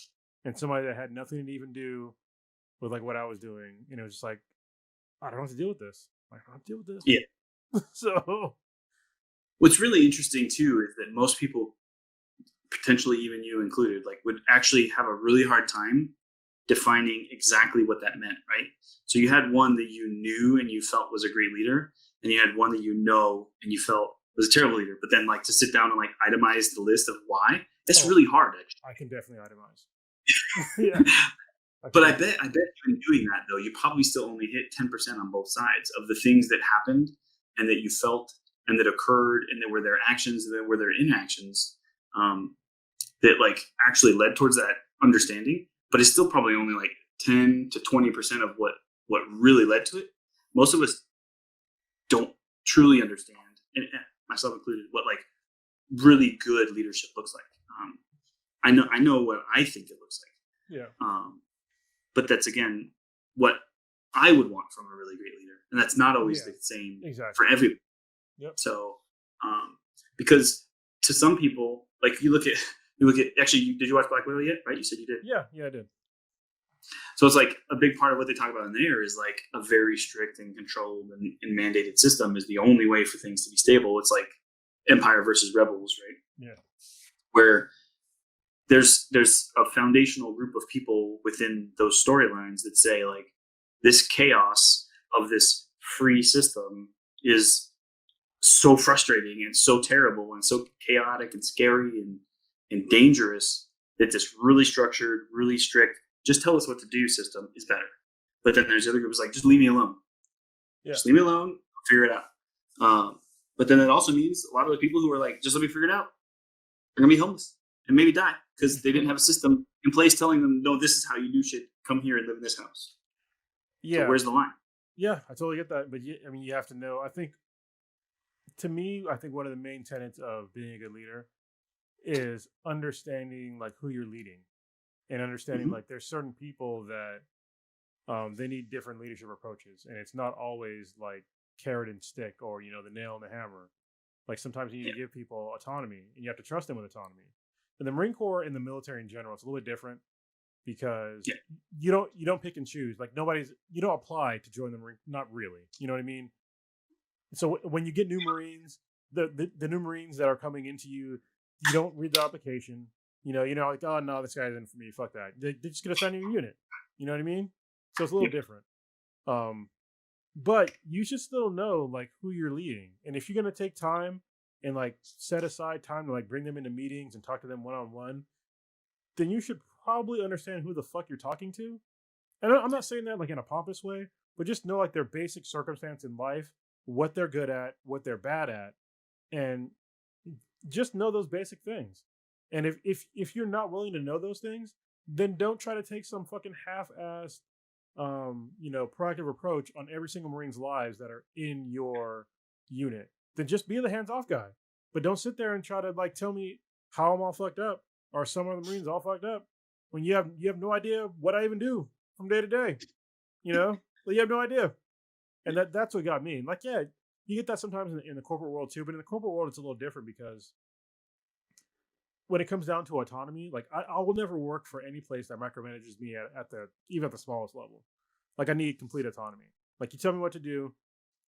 and somebody that had nothing to even do with like what I was doing, and it was just like, I don't have to deal with this. I don't have to deal with this. Yeah. So what's really interesting too is that most people, potentially even you included, like would actually have a really hard time defining exactly what that meant, right? So you had one that you knew and you felt was a great leader, and you had one that and you felt was a terrible leader. But then like to sit down and like itemize the list of why, that's really hard actually. I can definitely itemize. Yeah. But I bet even doing that though, you probably still only hit 10% on both sides of the things that happened and that you felt and that occurred, and there were their actions and there were their inactions that like actually led towards that understanding. But it's still probably only like 10 to 20% of what really led to it. Most of us don't truly understand, and myself included, what like really good leadership looks like. I know what I think it looks like. Yeah. But that's again what I would want from a really great leader, and that's not always the same for everyone. Yep. So, because to some people, like you look at actually, did you watch Black Widow yet? Right, you said you did. Yeah, I did. So it's like a big part of what they talk about in there is like a very strict and controlled and mandated system is the only way for things to be stable. It's like Empire versus Rebels, right? Yeah. Where there's a foundational group of people within those storylines that say like this chaos of this free system is so frustrating and so terrible and so chaotic and scary and dangerous that this really structured, really strict, just tell us what to do system is better. But then there's the other group is like, just leave me alone. Yeah. Just leave me alone, I'll figure it out. But then it also means a lot of the people who are like, just let me figure it out, they're gonna be homeless and maybe die because they didn't have a system in place telling them, no, this is how you do shit. Come here and live in this house. Yeah. So where's the line? Yeah, I totally get that. But I mean, you have to know. I think, to me, one of the main tenets of being a good leader is understanding like who you're leading, and understanding like there's certain people that they need different leadership approaches, and it's not always like carrot and stick or the nail and the hammer. Like sometimes you need to give people autonomy, and you have to trust them with autonomy. In the Marine Corps and the military in general, it's a little bit different because you don't pick and choose. Like you don't apply to join the Marine, not really. You know what I mean? So when you get new Marines, the new Marines that are coming into you, you don't read the application. Like, oh no, this guy's in for me. Fuck that. They're just gonna sign your unit. You know what I mean? So it's a little different. but you should still know like who you're leading, and if you're gonna take time and like set aside time to like bring them into meetings and talk to them one on one, then you should probably understand who the fuck you're talking to. And I'm not saying that like in a pompous way, but just know like their basic circumstance in life, what they're good at, what they're bad at, and just know those basic things. And if you're not willing to know those things, then don't try to take some fucking half-assed proactive approach on every single Marine's lives that are in your unit. Then just be the hands-off guy. But don't sit there and try to like tell me how I'm all fucked up or some of the Marines all fucked up when you have no idea what I even do from day to day. Like, you have no idea. And that's what got me. Like, yeah, you get that sometimes in the corporate world too, but in the corporate world it's a little different because when it comes down to autonomy, like I will never work for any place that micromanages me even at the smallest level. Like I need complete autonomy. Like you tell me what to do,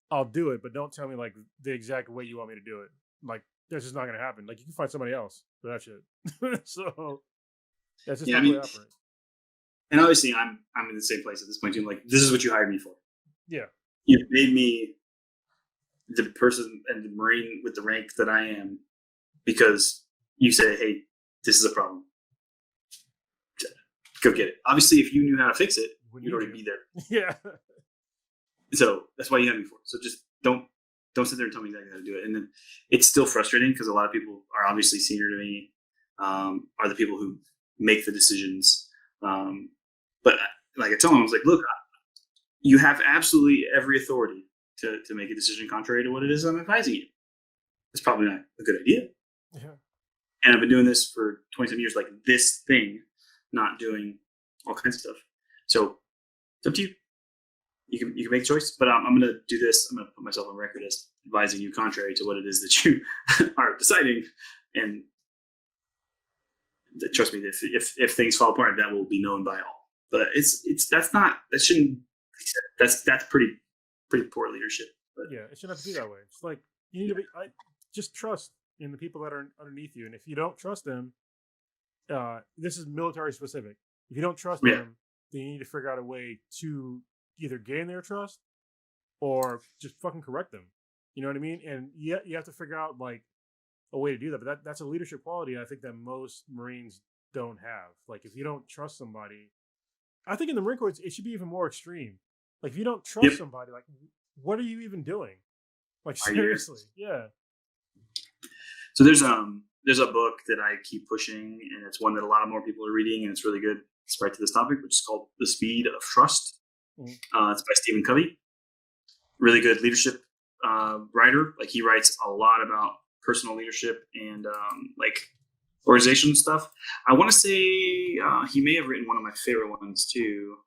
I'll do it, but don't tell me like the exact way you want me to do it. Like that's just not gonna happen. Like you can find somebody else for that shit. So that's just not the way I operate. And obviously I'm in the same place at this point too. Like this is what you hired me for. Yeah. You've made me the person and the Marine with the rank that I am because you say, hey, this is a problem. Go get it. Obviously, if you knew how to fix it, you'd already be there. Yeah. So that's why you had me for. So just don't sit there and tell me exactly how to do it. And then it's still frustrating because a lot of people are obviously senior to me, are the people who make the decisions. But like I told them, I was like, look, you have absolutely every authority to make a decision contrary to what it is I'm advising you. It's probably not a good idea. Yeah. And I've been doing this for 27 years, like this thing, not doing all kinds of stuff. So it's up to you. You can make a choice, but I'm going to do this. I'm going to put myself on record as advising you contrary to what it is that you are deciding. And trust me, if things fall apart, that will be known by all. But that's pretty poor leadership. But yeah, it shouldn't have to be that way. It's like you need to just trust in the people that are underneath you, and if you don't trust them, this is military specific. If you don't trust them, then you need to figure out a way to either gain their trust or just fucking correct them. You know what I mean? And you have to figure out like a way to do that. But that's a leadership quality I think that most Marines don't have. Like if you don't trust somebody, I think in the Marine Corps it should be even more extreme. Like if you don't trust somebody, like what are you even doing? Like seriously, yeah. So there's a book that I keep pushing, and it's one that a lot of more people are reading, and it's really good. It's right to this topic, which is called The Speed of Trust. Mm-hmm. It's by Stephen Covey. Really good leadership writer. Like he writes a lot about personal leadership and like organizational stuff. I want to say he may have written one of my favorite ones too.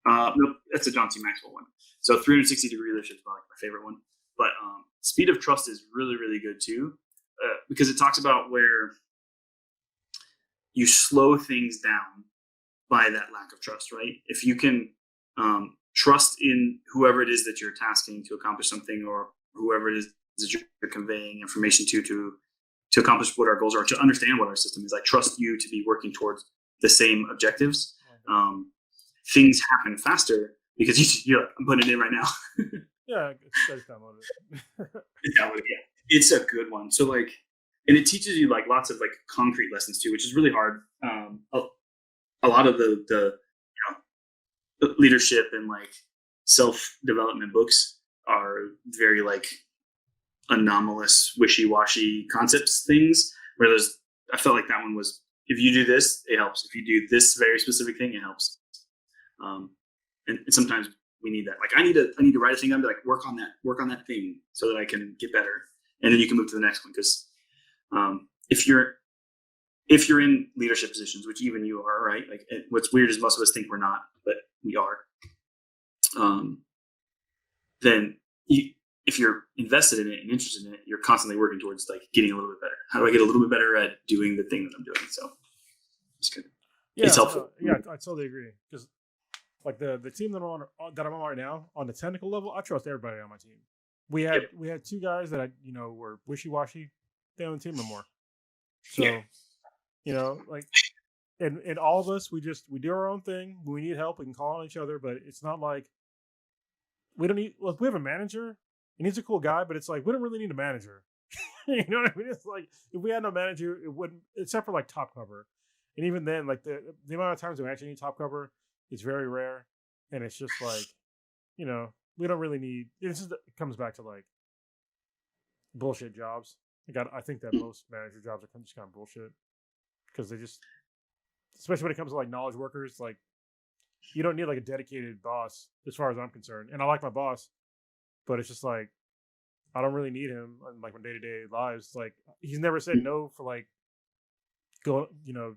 No, that's a John C. Maxwell one. So 360-degree leadership is probably my favorite one. But Speed of Trust is really, really good too. Because it talks about where you slow things down by that lack of trust, right? If you can trust in whoever it is that you're tasking to accomplish something, or whoever it is that you're conveying information to accomplish what our goals are, to understand what our system is. I trust you to be working towards the same objectives. Things happen faster because you're like, I'm putting it in right now. Yeah, it's downloaded. It's a good one. So like, and it teaches you like lots of like concrete lessons too, which is really hard. A lot of the leadership and like self-development books are very like anomalous, wishy-washy concepts things. Where I felt like that one was, if you do this, it helps. If you do this very specific thing, it helps. And sometimes we need that. Like I need to write a thing. I'm like work on that thing so that I can get better, and then you can move to the next one. Because if you're in leadership positions, which even you are, right? Like what's weird is most of us think we're not, but we are. Then if you're invested in it and interested in it, you're constantly working towards like getting a little bit better. How do I get a little bit better at doing the thing that I'm doing? So it's good. Yeah, it's helpful. I totally agree. Because like the team that I'm on right now, on the technical level, I trust everybody on my team. We had two guys that were wishy-washy. They're on the team no more. So like, and all of us, we do our own thing. When we need help, we can call on each other. But it's not like we don't need. Well, we have a manager, and he's a cool guy, but it's like we don't really need a manager. You know what I mean? It's like if we had no manager, it wouldn't. Except for like top cover, and even then, like the amount of times we actually need top cover is very rare, and it's just like, we don't really need. It comes back to like bullshit jobs. I think that most manager jobs are just kind of bullshit because they just, especially when it comes to like knowledge workers, like you don't need like a dedicated boss as far as I'm concerned. And I like my boss, but it's just like I don't really need him in like my day-to-day lives. Like he's never said no for like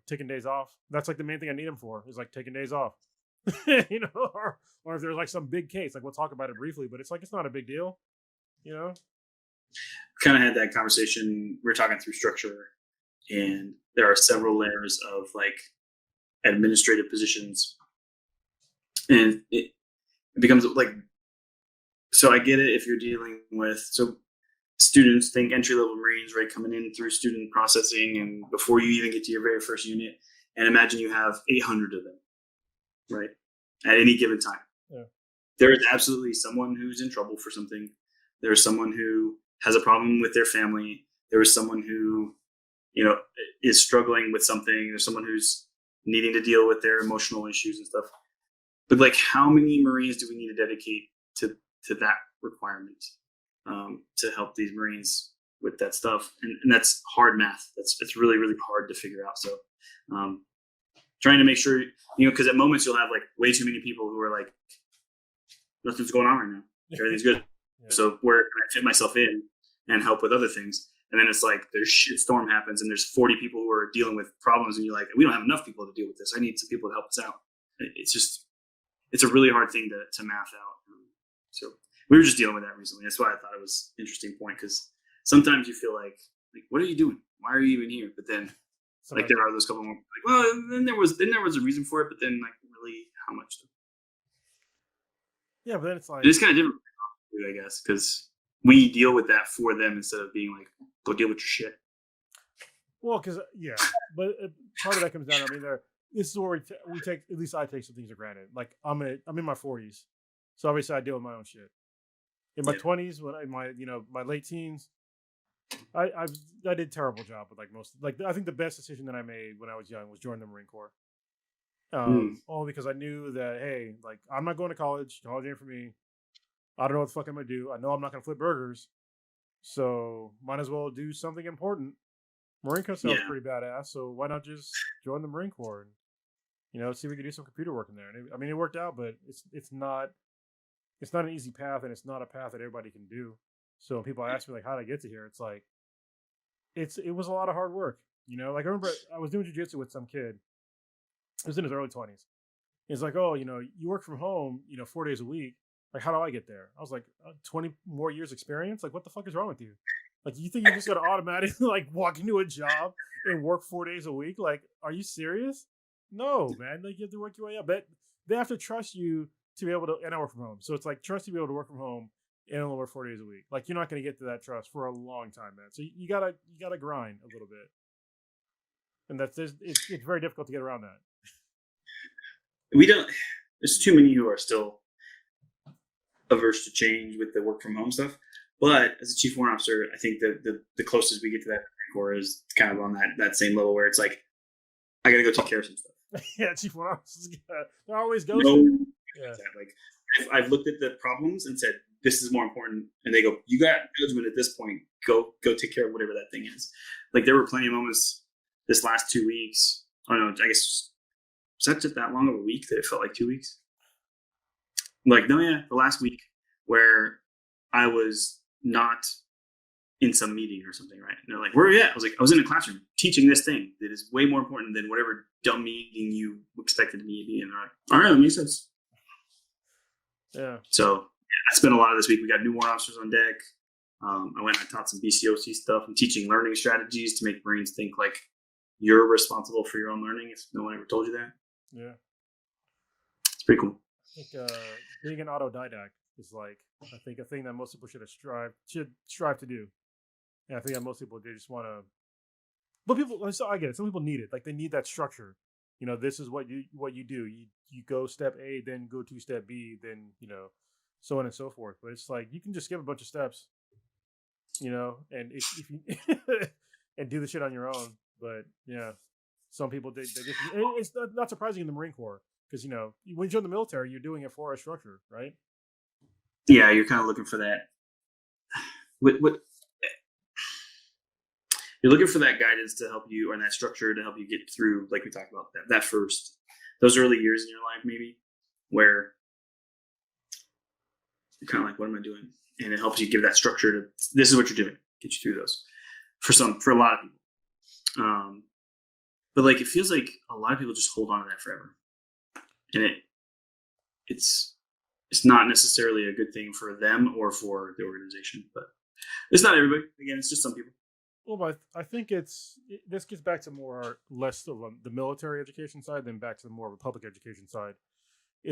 taking days off. That's like the main thing I need him for is like taking days off. Or if there's like some big case, like we'll talk about it briefly, but it's like it's not a big deal, Kind of had that conversation. We were talking through structure, and there are several layers of like administrative positions, and it becomes like. So I get it if you're dealing with students, think entry level Marines, right, coming in through student processing, and before you even get to your very first unit, and imagine you have 800 of them, right, at any given time. Yeah. There is absolutely someone who's in trouble for something. There's someone who has a problem with their family. There is someone who, is struggling with something. There's someone who's needing to deal with their emotional issues and stuff. But like, how many Marines do we need to dedicate to that requirement to help these Marines with that stuff? And that's hard math. It's really, really hard to figure out. So trying to make sure, because at moments you'll have like way too many people who are like, nothing's going on right now. Everything's good. Yeah. So where can I fit myself in and help with other things? And then it's like there's shit storm happens and there's 40 people who are dealing with problems and you're like, we don't have enough people to deal with this. I need some people to help us out. It's a really hard thing to math out. So we were just dealing with that recently. That's why I thought it was an interesting point, because sometimes you feel like, what are you doing? Why are you even here? But then like there are those couple more like, well, then there was a reason for it, but then like really how much? Yeah, but then it's like it's kind of different, I guess, because we deal with that for them instead of being like, go deal with your shit. Well, because but part of that comes down. I mean, this is where we take, at least I take some things for granted. Like I'm in my 40s, so obviously I deal with my own shit. In my 20s, when my late teens, I did a terrible job with like most. Like I think the best decision that I made when I was young was join the Marine Corps. All because I knew that, hey, like I'm not going to college. College ain't for me. I don't know what the fuck I'm gonna do. I know I'm not gonna flip burgers, so might as well do something important. Marine Corps sounds pretty badass, so why not just join the Marine Corps and see if we could do some computer work in there. And it worked out, but it's not an easy path, and it's not a path that everybody can do. So when people ask me like how did I get to here, it's like it was a lot of hard work. Like I remember I was doing jiu-jitsu with some kid. He was in his early 20s. He's like, oh, you work from home, 4 days a week. Like, how do I get there? I was like, 20 more years experience? Like, what the fuck is wrong with you? Like, you think you're just going to automatically, like, walk into a job and work 4 days a week? Like, are you serious? No, man. Like, you have to work your way up. But they have to trust you to be able to, and I work from home. So it's like, trust you to be able to work from home and only work 4 days a week. Like, you're not going to get to that trust for a long time, man. So you gotta grind a little bit. And it's very difficult to get around that. There's too many who are still averse to change with the work from home stuff. But as a chief warrant officer, I think that the closest we get to that core is kind of on that same level where it's like, I got to go take care of some stuff. Yeah, chief warrant officers, they're always ghosting. No, yeah. Like I've looked at the problems and said, this is more important. And they go, you got judgment at this point. Go take care of whatever that thing is. Like there were plenty of moments this last 2 weeks. I don't know, I guess, was that just that long of a week that it felt like 2 weeks? Like, no, yeah, the last week where I was not in some meeting or something, right? And they're like, where are you at? I was in a classroom teaching this thing that is way more important than whatever dumb meeting you expected me to be in. All right, that makes sense. Yeah. So I spent a lot of this week. We got new warrant officers on deck. I went and I taught some BCOC stuff and teaching learning strategies to make Marines think like you're responsible for your own learning if no one ever told you that. Yeah. It's pretty cool. I think being an autodidact is like, I think a thing that most people should strive to do. And I think that most people, they just want to, but people, so I get it. Some people need it. Like they need that structure. This is what you do. You go step A, then go to step B, then, so on and so forth. But it's like you can just skip a bunch of steps, and if you and do the shit on your own. But yeah, some people they just it's not surprising in the Marine Corps because when you join the military, you're doing it for a structure, right? Yeah, you're kind of looking for that. What you're looking for that guidance to help you, or that structure to help you get through, like we talked about that first, those early years in your life, maybe where you're kind of like, what am I doing? And it helps you give that structure to, this is what you're doing, get you through those for a lot of people. But like, it feels like a lot of people just hold on to that forever. And it's not necessarily a good thing for them or for the organization, but it's not everybody. Again, it's just some people. Well, but I think this gets back to less of the military education side than back to the more of a public education side.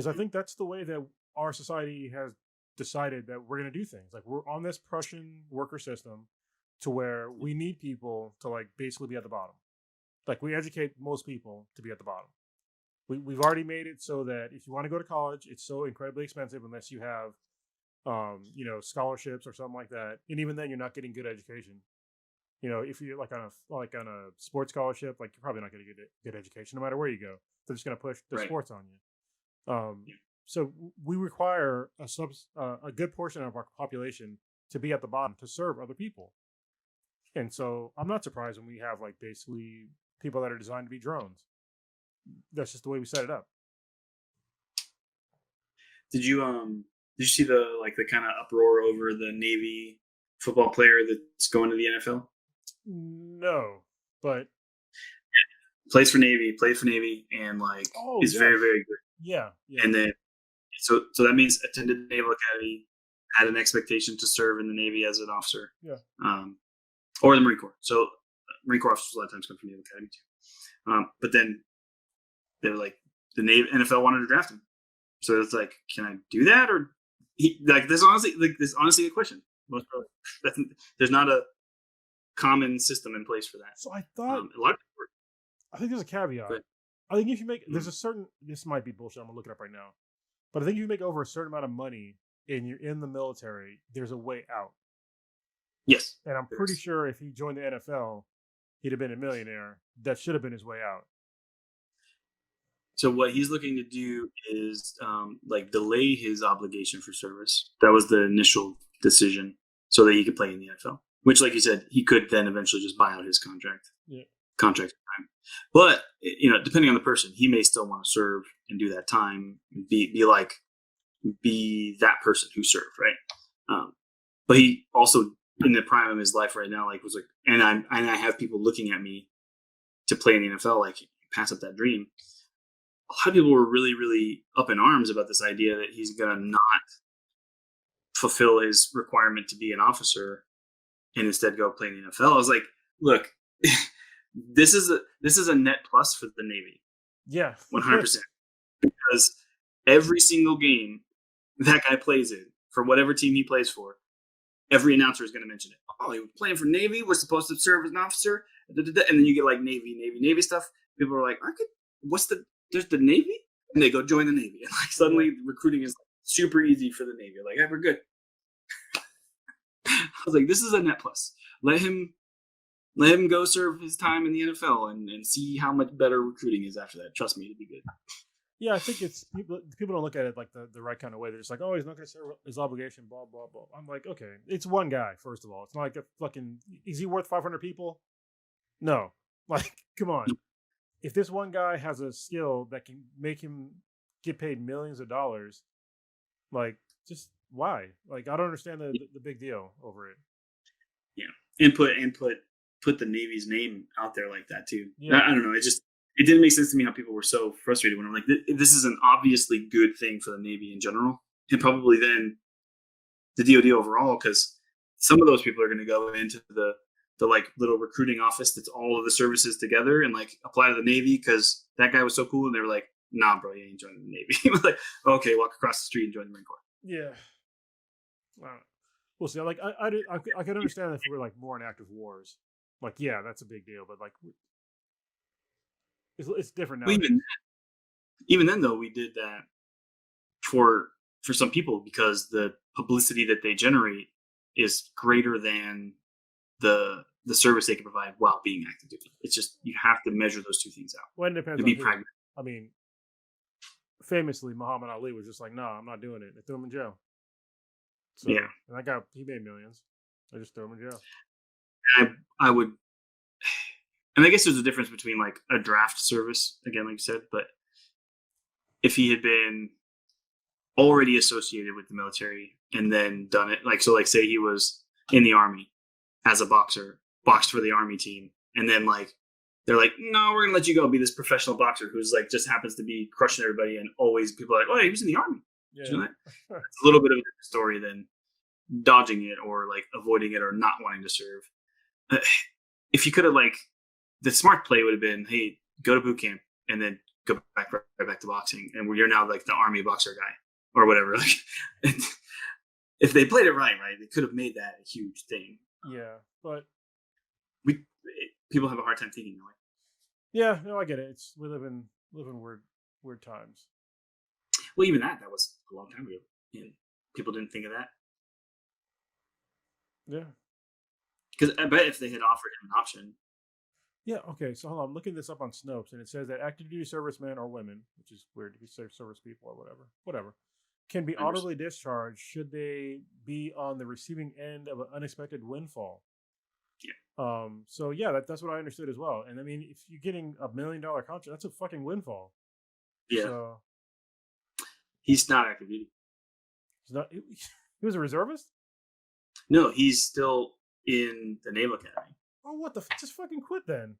I think that's the way that our society has decided that we're going to do things. Like we're on this Prussian worker system to where we need people to like basically be at the bottom. Like we educate most people to be at the bottom. We've already made it so that if you want to go to college, it's so incredibly expensive unless you have, scholarships or something like that. And even then, you're not getting good education. If you're like on a sports scholarship, like you're probably not going to get good education no matter where you go. They're just going to push the sports on you. So we require a good portion of our population to be at the bottom to serve other people. And so I'm not surprised when we have like basically people that are designed to be drones. That's just the way we set it up. Did you see the kind of uproar over the Navy football player that's going to the NFL? No, but played for Navy, and is very, very good. Yeah. And then so that means attended the Naval Academy, had an expectation to serve in the Navy as an officer. Yeah. Or the Marine Corps. So Marine Corps officers a lot of times come from the Naval Academy too. But then they were like, the NFL wanted to draft him. So it's like, can I do that? Or this honestly a question. Most probably. There's not a common system in place for that. So I thought a lot of people I think there's a caveat. I think if you make there's a certain, this might be bullshit, I'm gonna look it up right now. But I think if you make over a certain amount of money and you're in the military, there's a way out. Yes. And I'm pretty sure if he joined the NFL, he'd have been a millionaire. That should have been his way out. So what he's looking to do is delay his obligation for service. That was the initial decision, so that he could play in the NFL. Which, like you said, he could then eventually just buy out his contract. Yeah. Contract time. But depending on the person, he may still want to serve and do that time. Be that person who served, right? But he also, in the prime of his life right now, was like, and I have people looking at me to play in the NFL, like, pass up that dream. A lot of people were really, really up in arms about this idea that he's going to not fulfill his requirement to be an officer and instead go play in the NFL. I was like, look, this is a net plus for the Navy. Yeah. 100%. Because every single game that guy plays in, for whatever team he plays for, every announcer is going to mention it. Oh, he was playing for Navy, we're supposed to serve as an officer, and then you get like Navy stuff. People are like, there's the Navy? And they go join the Navy. And suddenly recruiting is super easy for the Navy. Like, hey, we're good. I was like, this is a net plus. Let him go serve his time in the NFL and see how much better recruiting is after that. Trust me, it'll be good. Yeah, I think it's people don't look at it like the right kind of way. They're just like, oh, he's not going to serve his obligation, blah, blah, blah. I'm like, okay, it's one guy, first of all. It's not like a fucking, is he worth 500 people? No. Like, come on. If this one guy has a skill that can make him get paid millions of dollars, just why? I don't understand the big deal over it. Yeah, and put the Navy's name out there like that too. Yeah. I don't know. It didn't make sense to me how people were so frustrated when I'm like, this is an obviously good thing for the Navy in general, and probably then the DoD overall, because some of those people are going to go into the little recruiting office that's all of the services together and apply to the Navy because that guy was so cool, and they were like, nah, bro, you ain't joining the Navy. He was like, okay, walk across the street and join the Marine Corps. Yeah. We'll see. I could understand if we were more in active wars. Yeah, that's a big deal, but it's different now. Well, even then, though, we did that for for some people because the publicity that they generate is greater than the service they can provide while being active duty. It's just you have to measure those two things out. Well, it depends To on be who. pragmatic. I mean, famously, Muhammad Ali was just like, "No, I'm not doing it." They threw him in jail. So, Yeah. And he made millions. They just threw him in jail. I would, and I guess there's a difference between like a draft service, again, like you said, but if he had been already associated with the military and then done it, like, so like say he was in the Army as a boxer, boxed for the Army team, and then like, they're like, no, we're going to let you go be this professional boxer who's like, just happens to be crushing everybody. And always people are like, oh, he was in the Army. Yeah. Did you know that? It's a little bit of a different story than dodging it or like avoiding it or not wanting to serve. If you could have like, the smart play would have been, hey, go to boot camp and then go back right back to boxing, and you're now like the Army boxer guy or whatever. Like, if they played it right, they could have made that a huge thing. Yeah, but people have a hard time thinking that way. Yeah, no, I get it. We live in weird times. Well, even that was a long time ago, and people didn't think of that. Yeah. Because I bet if they had offered him an option. Yeah, okay, so hold on. I'm looking this up on Snopes, and it says that active duty servicemen or women, which is weird to be service people or whatever, can be honorably discharged should they be on the receiving end of an unexpected windfall. Yeah. So yeah, that's what I understood as well. And I mean, if you're getting $1 million contract, that's a fucking windfall. Yeah. So, he's not active duty. He was a reservist? No, he's still in the Naval Academy. Oh, what the? Just fucking quit then.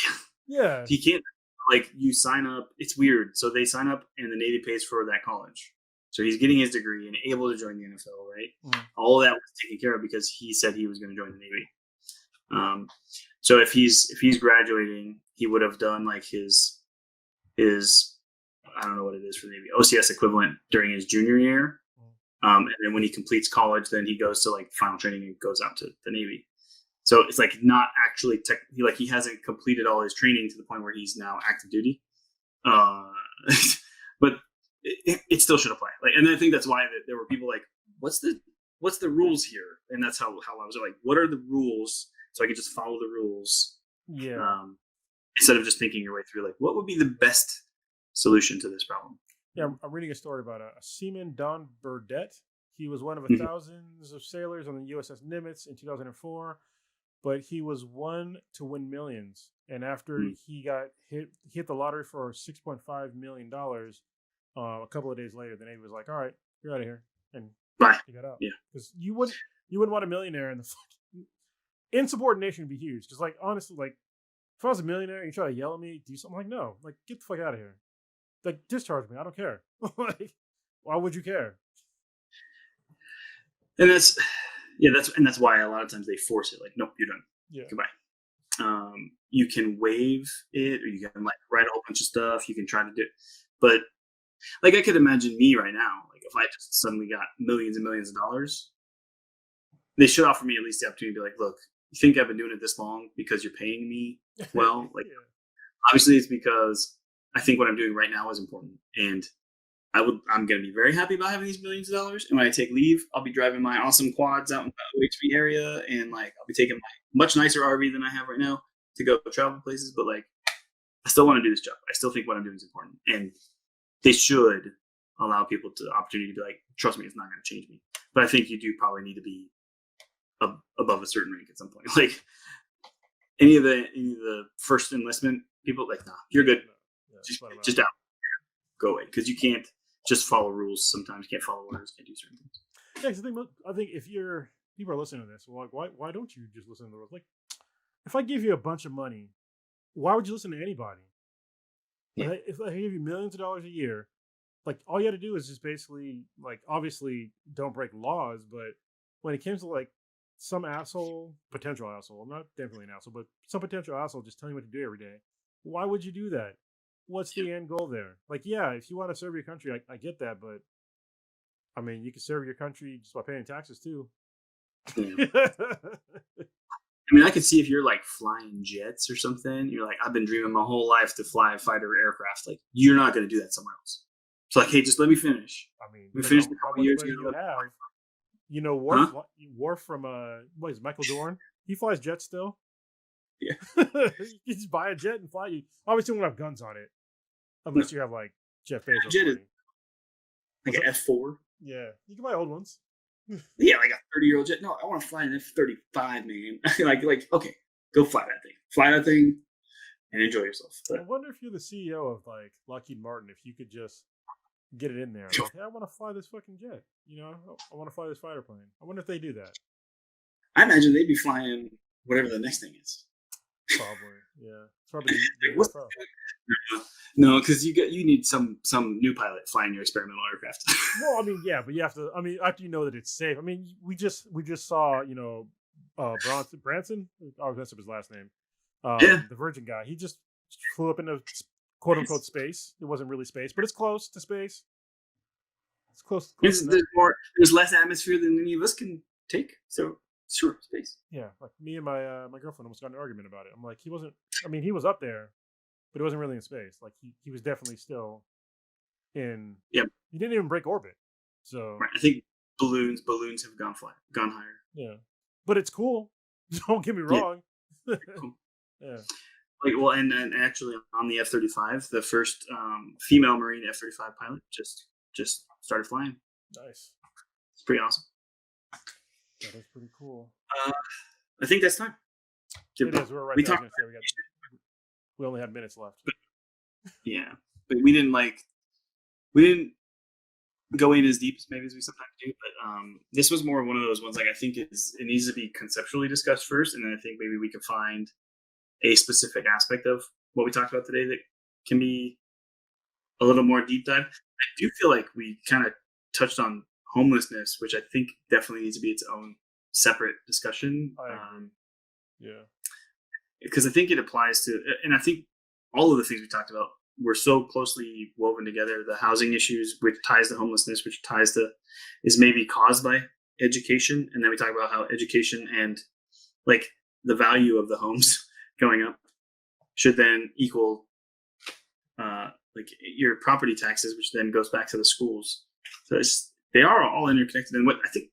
Yeah. Yeah. He can't, like, you sign up. It's weird. So they sign up and the Navy pays for that college. So he's getting his degree and able to join the NFL, right? Mm. All of that was taken care of because he said he was going to join the Navy. So if he's graduating, he would have done like his I don't know what it is for the Navy, OCS equivalent during his junior year. And then when he completes college, then he goes to like final training and goes out to the Navy. So it's like not actually he hasn't completed all his training to the point where he's now active duty. But it still should apply. Like, and I think that's why there were people like, what's the rules here? And that's how I was like, what are the rules? So I could just follow the rules. Yeah. Instead of just thinking your way through, like, what would be the best solution to this problem? Yeah, I'm reading a story about a seaman, Don Burdett. He was one of thousands of sailors on the USS Nimitz in 2004, but he was one to win millions. And after he hit the lottery for $6.5 million, a couple of days later, the Navy was like, "All right, you're out of here," and he got out. Yeah, because you wouldn't want a millionaire in the insubordination would be huge. Because like honestly, like if I was a millionaire and you try to yell at me, do something, like no, like get the fuck out of here. Like discharge me. I don't care. Like, why would you care? And that's why a lot of times they force it. Like, nope, you're done. Yeah. Goodbye. You can waive it, or you can like write a whole bunch of stuff. You can try to do it, but like I could imagine me right now. Like if I just suddenly got millions and millions of dollars, they should offer me at least the opportunity to be like, look, you think I've been doing it this long because you're paying me well? Like, obviously it's because I think what I'm doing right now is important, and I'm going to be very happy about having these millions of dollars. And when I take leave, I'll be driving my awesome quads out in the OHV area, and like I'll be taking my much nicer RV than I have right now to go travel places. But like, I still want to do this job. I still think what I'm doing is important, and they should allow people the opportunity to be like, trust me, it's not going to change me. But I think you do probably need to be above a certain rank at some point. Like any of the first enlistment people, like, nah, you're good. Just out. Go away, because you can't just follow rules. Sometimes you can't follow orders. Can't do certain things. Yeah, I think if people are listening to this, well, like, why don't you just listen to the rules? Like, if I give you a bunch of money, why would you listen to anybody? Yeah. Like, if I give you millions of dollars a year, like all you got to do is just basically, like, obviously don't break laws, but when it comes to like some potential asshole, not definitely an asshole, but some potential asshole just telling you what to do every day, why would you do that? What's the end goal there? Like, yeah, if you want to serve your country, I get that, but I mean, you can serve your country just by paying taxes too. Yeah. I mean, I could see if you're like flying jets or something. You're like, I've been dreaming my whole life to fly a fighter aircraft. Like, you're not going to do that somewhere else. It's like, hey, just let me finish. I mean, We look finished a how couple much years money ago. you have. You know, Worf from what is Michael Dorn? He flies jets still. Yeah. You just buy a jet and fly. You obviously won't have guns on it, unless you have like Jeff Bezos Jet is money. like an F4. Yeah, you can buy old ones. Yeah, like a 30-year-old jet. No, I want to fly an F-35, man. like, okay, go fly that thing. Fly that thing and enjoy yourself. I But wonder if you're the CEO of like Lockheed Martin, if you could just get it in there. Like, hey, I want to fly this fucking jet. You know, I want to fly this fighter plane. I wonder if they do that. I imagine they'd be flying whatever the next thing is. Probably, yeah. It's probably Like, what's no, because you need some new pilot flying your experimental aircraft. Well, I mean, yeah, but you have to. I mean, after you know that it's safe. I mean, we just saw, you know, Branson. I was messing up his last name. Yeah. The Virgin guy. He just flew up into quote unquote space. It wasn't really space, but it's close to space. It's close. There's less atmosphere than any of us can take. So sure, space. Yeah, like me and my girlfriend almost got in an argument about it. I'm like, he wasn't. I mean, he was up there, but it wasn't really in space. Like he was definitely still in. Yeah. He didn't even break orbit. So right. I think balloons have gone higher. Yeah, but it's cool. Don't get me wrong. Yeah. Cool. Yeah. Like, well, and actually on the F-35, the first female Marine F-35 pilot just started flying. Nice. It's pretty awesome. That is pretty cool. I think that's time. It is. We're right we there. talked. We only had minutes left. Yeah, but we didn't go in as deep as maybe as we sometimes do. But this was more one of those ones. Like, I think it needs to be conceptually discussed first, and then I think maybe we can find a specific aspect of what we talked about today that can be a little more deep dive. I do feel like we kind of touched on homelessness, which I think definitely needs to be its own separate discussion. Yeah, because I think it applies to, and I think all of the things we talked about were so closely woven together. The housing issues, which ties to homelessness, which ties to is maybe caused by education, and then we talk about how education and like the value of the homes going up should then equal like your property taxes, which then goes back to the schools. So they are all interconnected. And what I think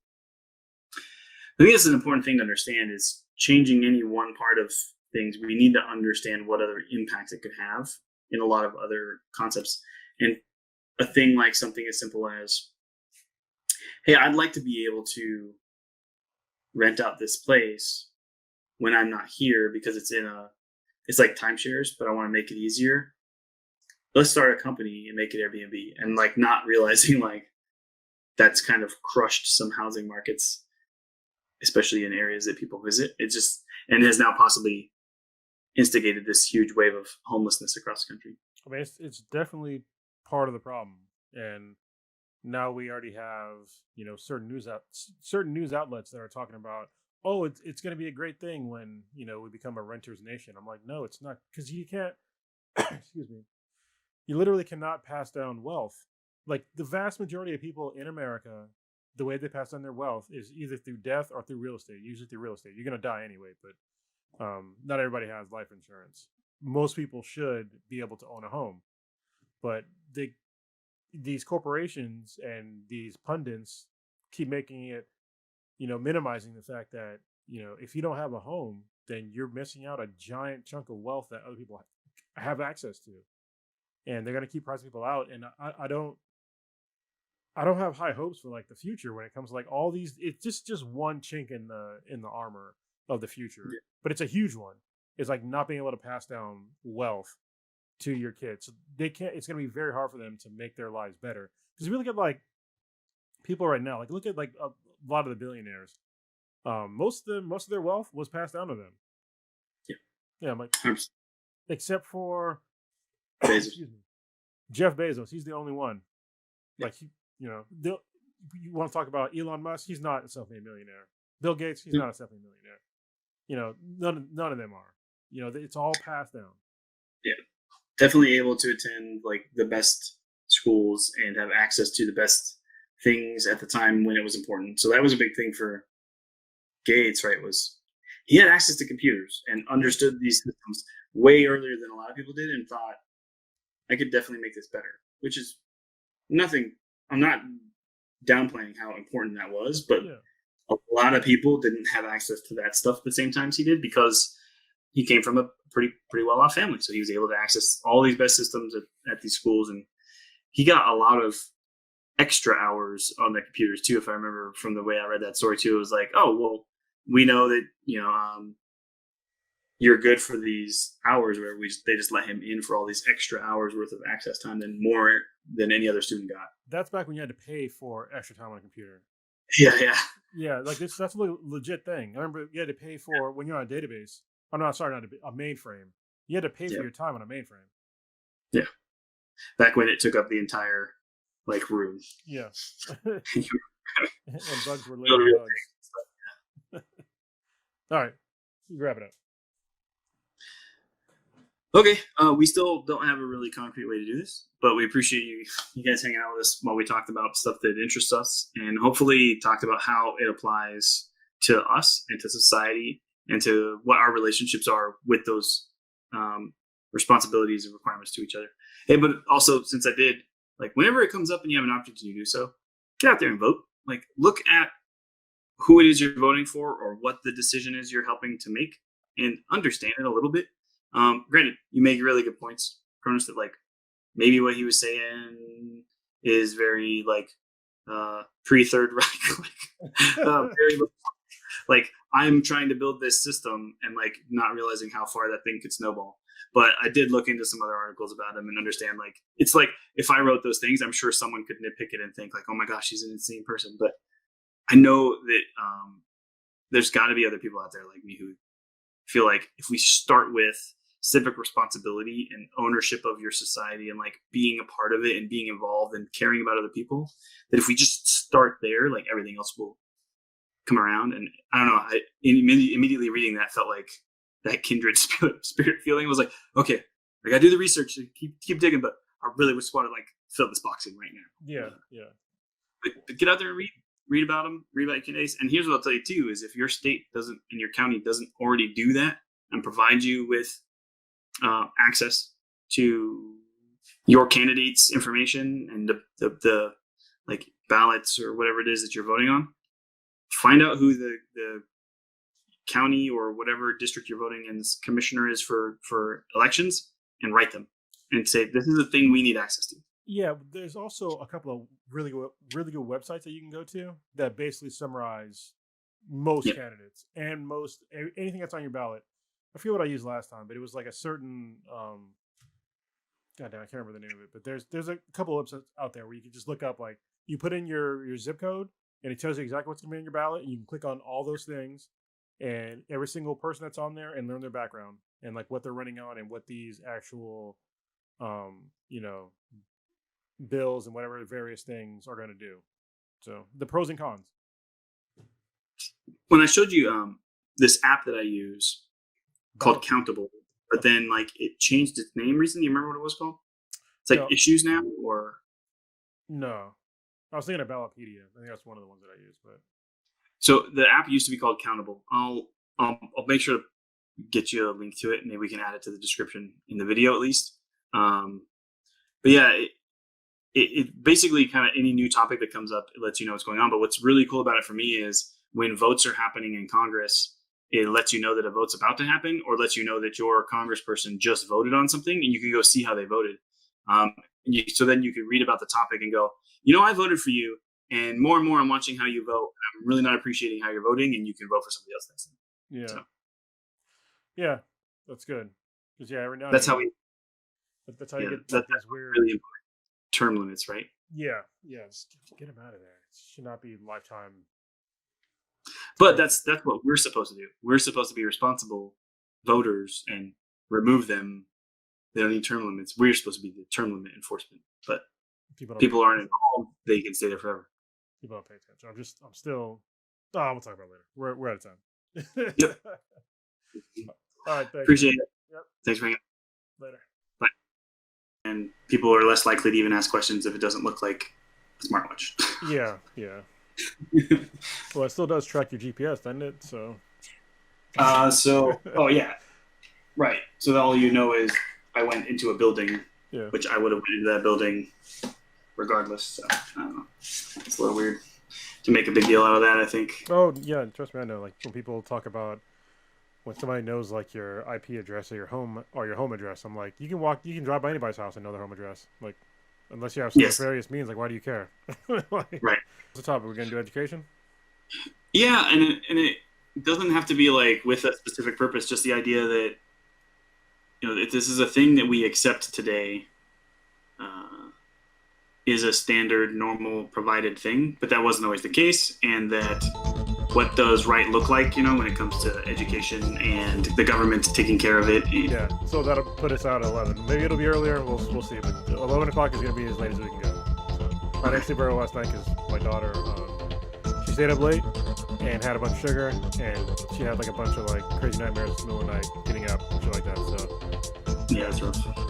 that's an important thing to understand is changing any one part of things. We need to understand what other impacts it could have in a lot of other concepts. And a thing like something as simple as, hey, I'd like to be able to rent out this place when I'm not here because it's like timeshares, but I want to make it easier. Let's start a company and make it Airbnb, and like not realizing like that's kind of crushed some housing markets, especially in areas that people visit. It just, and has now possibly instigated this huge wave of homelessness across the country. I mean, it's definitely part of the problem. And now we already have, you know, certain news outlets that are talking about, oh, it's going to be a great thing when, you know, we become a renters nation. I'm like, no, it's not, because you can't. Excuse me. You literally cannot pass down wealth. Like the vast majority of people in America, the way they pass down their wealth is either through death or through real estate. Usually through real estate. You're going to die anyway, but not everybody has life insurance. Most people should be able to own a home, but these corporations and these pundits keep making it, you know, minimizing the fact that, you know, if you don't have a home, then you're missing out a giant chunk of wealth that other people have access to, and they're going to keep pricing people out. And I don't have high hopes for like the future when it comes to like all these. It's just one chink in the armor of the future, yeah. But it's a huge one. It's like not being able to pass down wealth to your kids. So they can't. It's going to be very hard for them to make their lives better. Because if you look at like people right now, like look at like a lot of the billionaires. Most of their wealth was passed down to them. Yeah, I'm like, except for Jeff Bezos. He's the only one. Like you want to talk about Elon Musk? He's not a self-made millionaire. Bill Gates? He's not a self-made millionaire. You know, none of them are. You know, it's all passed down. Yeah, definitely able to attend like the best schools and have access to the best things at the time when it was important. So that was a big thing for Gates, right? Was he had access to computers and understood these systems way earlier than a lot of people did, and thought I could definitely make this better, which is nothing. I'm not downplaying how important that was, but Yeah. a lot of people didn't have access to that stuff at the same time as he did because he came from a pretty well off family, so he was able to access all these best systems at these schools, and he got a lot of extra hours on the computers too. If I remember from the way I read that story too, it was like, oh well, we know that you're good for these hours, where they just let him in for all these extra hours worth of access time, than more than any other student got. That's back when you had to pay for extra time on a computer. Yeah. Like that's a legit thing. I remember you had to pay for when you're on a database. I'm not sorry, not a mainframe. You had to pay for your time on a mainframe. Yeah, back when it took up the entire room. Yeah, and bugs were literally bugs. All right, wrap it up. Okay, we still don't have a really concrete way to do this, but we appreciate you guys hanging out with us while we talked about stuff that interests us, and hopefully talked about how it applies to us and to society and to what our relationships are with those responsibilities and requirements to each other. Hey, but also, since I did, whenever it comes up and you have an opportunity to do so, get out there and vote. Look at who it is you're voting for or what the decision is you're helping to make, and understand it a little bit. Granted, you make really good points, Kr0nus, that maybe what he was saying is very pre-Third Reich, very I'm trying to build this system and not realizing how far that thing could snowball. But I did look into some other articles about him and understand it's if I wrote those things, I'm sure someone could nitpick it and think oh my gosh, he's an insane person. But I know that there's got to be other people out there like me who feel like if we start with civic responsibility and ownership of your society and being a part of it and being involved and caring about other people, that if we just start there, everything else will come around. And I don't know, I immediately reading that felt like that kindred spirit feeling. It was okay, I gotta do the research and keep digging, but I really just want to fill this box in right now. Yeah. But get out there and read about them, read about candidates. And here's what I'll tell you too, is if your state doesn't and your county doesn't already do that and provide you with access to your candidate's information and the ballots or whatever it is that you're voting on, find out who the county or whatever district you're voting in commissioner is for elections, and write them and say, this is the thing we need access to. Yeah, there's also a couple of really good websites that you can go to that basically summarize most candidates and anything that's on your ballot. I forget what I used last time, but it was a certain God damn, I can't remember the name of it. But there's a couple of websites out there where you can just look up you put in your zip code and it tells you exactly what's going to be in your ballot, and you can click on all those things and every single person that's on there and learn their background and what they're running on and what these actual bills and whatever various things are going to do. So the pros and cons. When I showed you this app that I use called Countable, but then it changed its name recently. You remember what it was called? It's Issues now, or no? I was thinking of Ballotpedia. I think that's one of the ones that I use. But so the app used to be called Countable. I'll make sure to get you a link to it, and maybe we can add it to the description in the video at least. But yeah, it basically kind of any new topic that comes up, it lets you know what's going on. But what's really cool about it for me is when votes are happening in Congress, it lets you know that a vote's about to happen, or lets you know that your congressperson just voted on something, and you can go see how they voted. So then you can read about the topic and go, I voted for you, and more I'm watching how you vote. I'm really not appreciating how you're voting, and you can vote for somebody else next time. Yeah. So. Yeah, that's good. Because every now that's how you get these weird really important term limits, right? Yeah. Just get them out of there. It should not be lifetime. But that's what we're supposed to do. We're supposed to be responsible voters and remove them. They don't need term limits. We're supposed to be the term limit enforcement. But people aren't involved. They can stay there forever. People don't pay attention. I'm still. Oh, we'll talk about it later. We're out of time. Yep. All right. Appreciate it. Yep. Thanks for hanging out. Later. Bye. And people are less likely to even ask questions if it doesn't look like a smartwatch. Yeah. Well, it still does track your GPS, doesn't it? So. Oh yeah, right. So all you know is I went into a building, which I would have went into that building regardless. So I don't know. It's a little weird to make a big deal out of that, I think. Oh yeah, trust me, I know. Like when people talk about when somebody knows like your IP address or your home address, I'm like, you can drive by anybody's house and know their home address. Like, unless you have some Yes. nefarious means, like why do you care? Like, Right. what's the topic? We're gonna do education. Yeah, and it doesn't have to be like with a specific purpose. Just the idea that if this is a thing that we accept today, is a standard, normal, provided thing, but that wasn't always the case, and that what does right look like, when it comes to education and the government taking care of it. Yeah, so that'll put us out at 11. Maybe it'll be earlier. We'll see. But 11 o'clock is gonna be as late as we can go. So I didn't sleep early last night because my daughter, she stayed up late and had a bunch of sugar, and she had like a bunch of like crazy nightmares in the middle of the night getting up and shit like that. So Yeah, that's rough.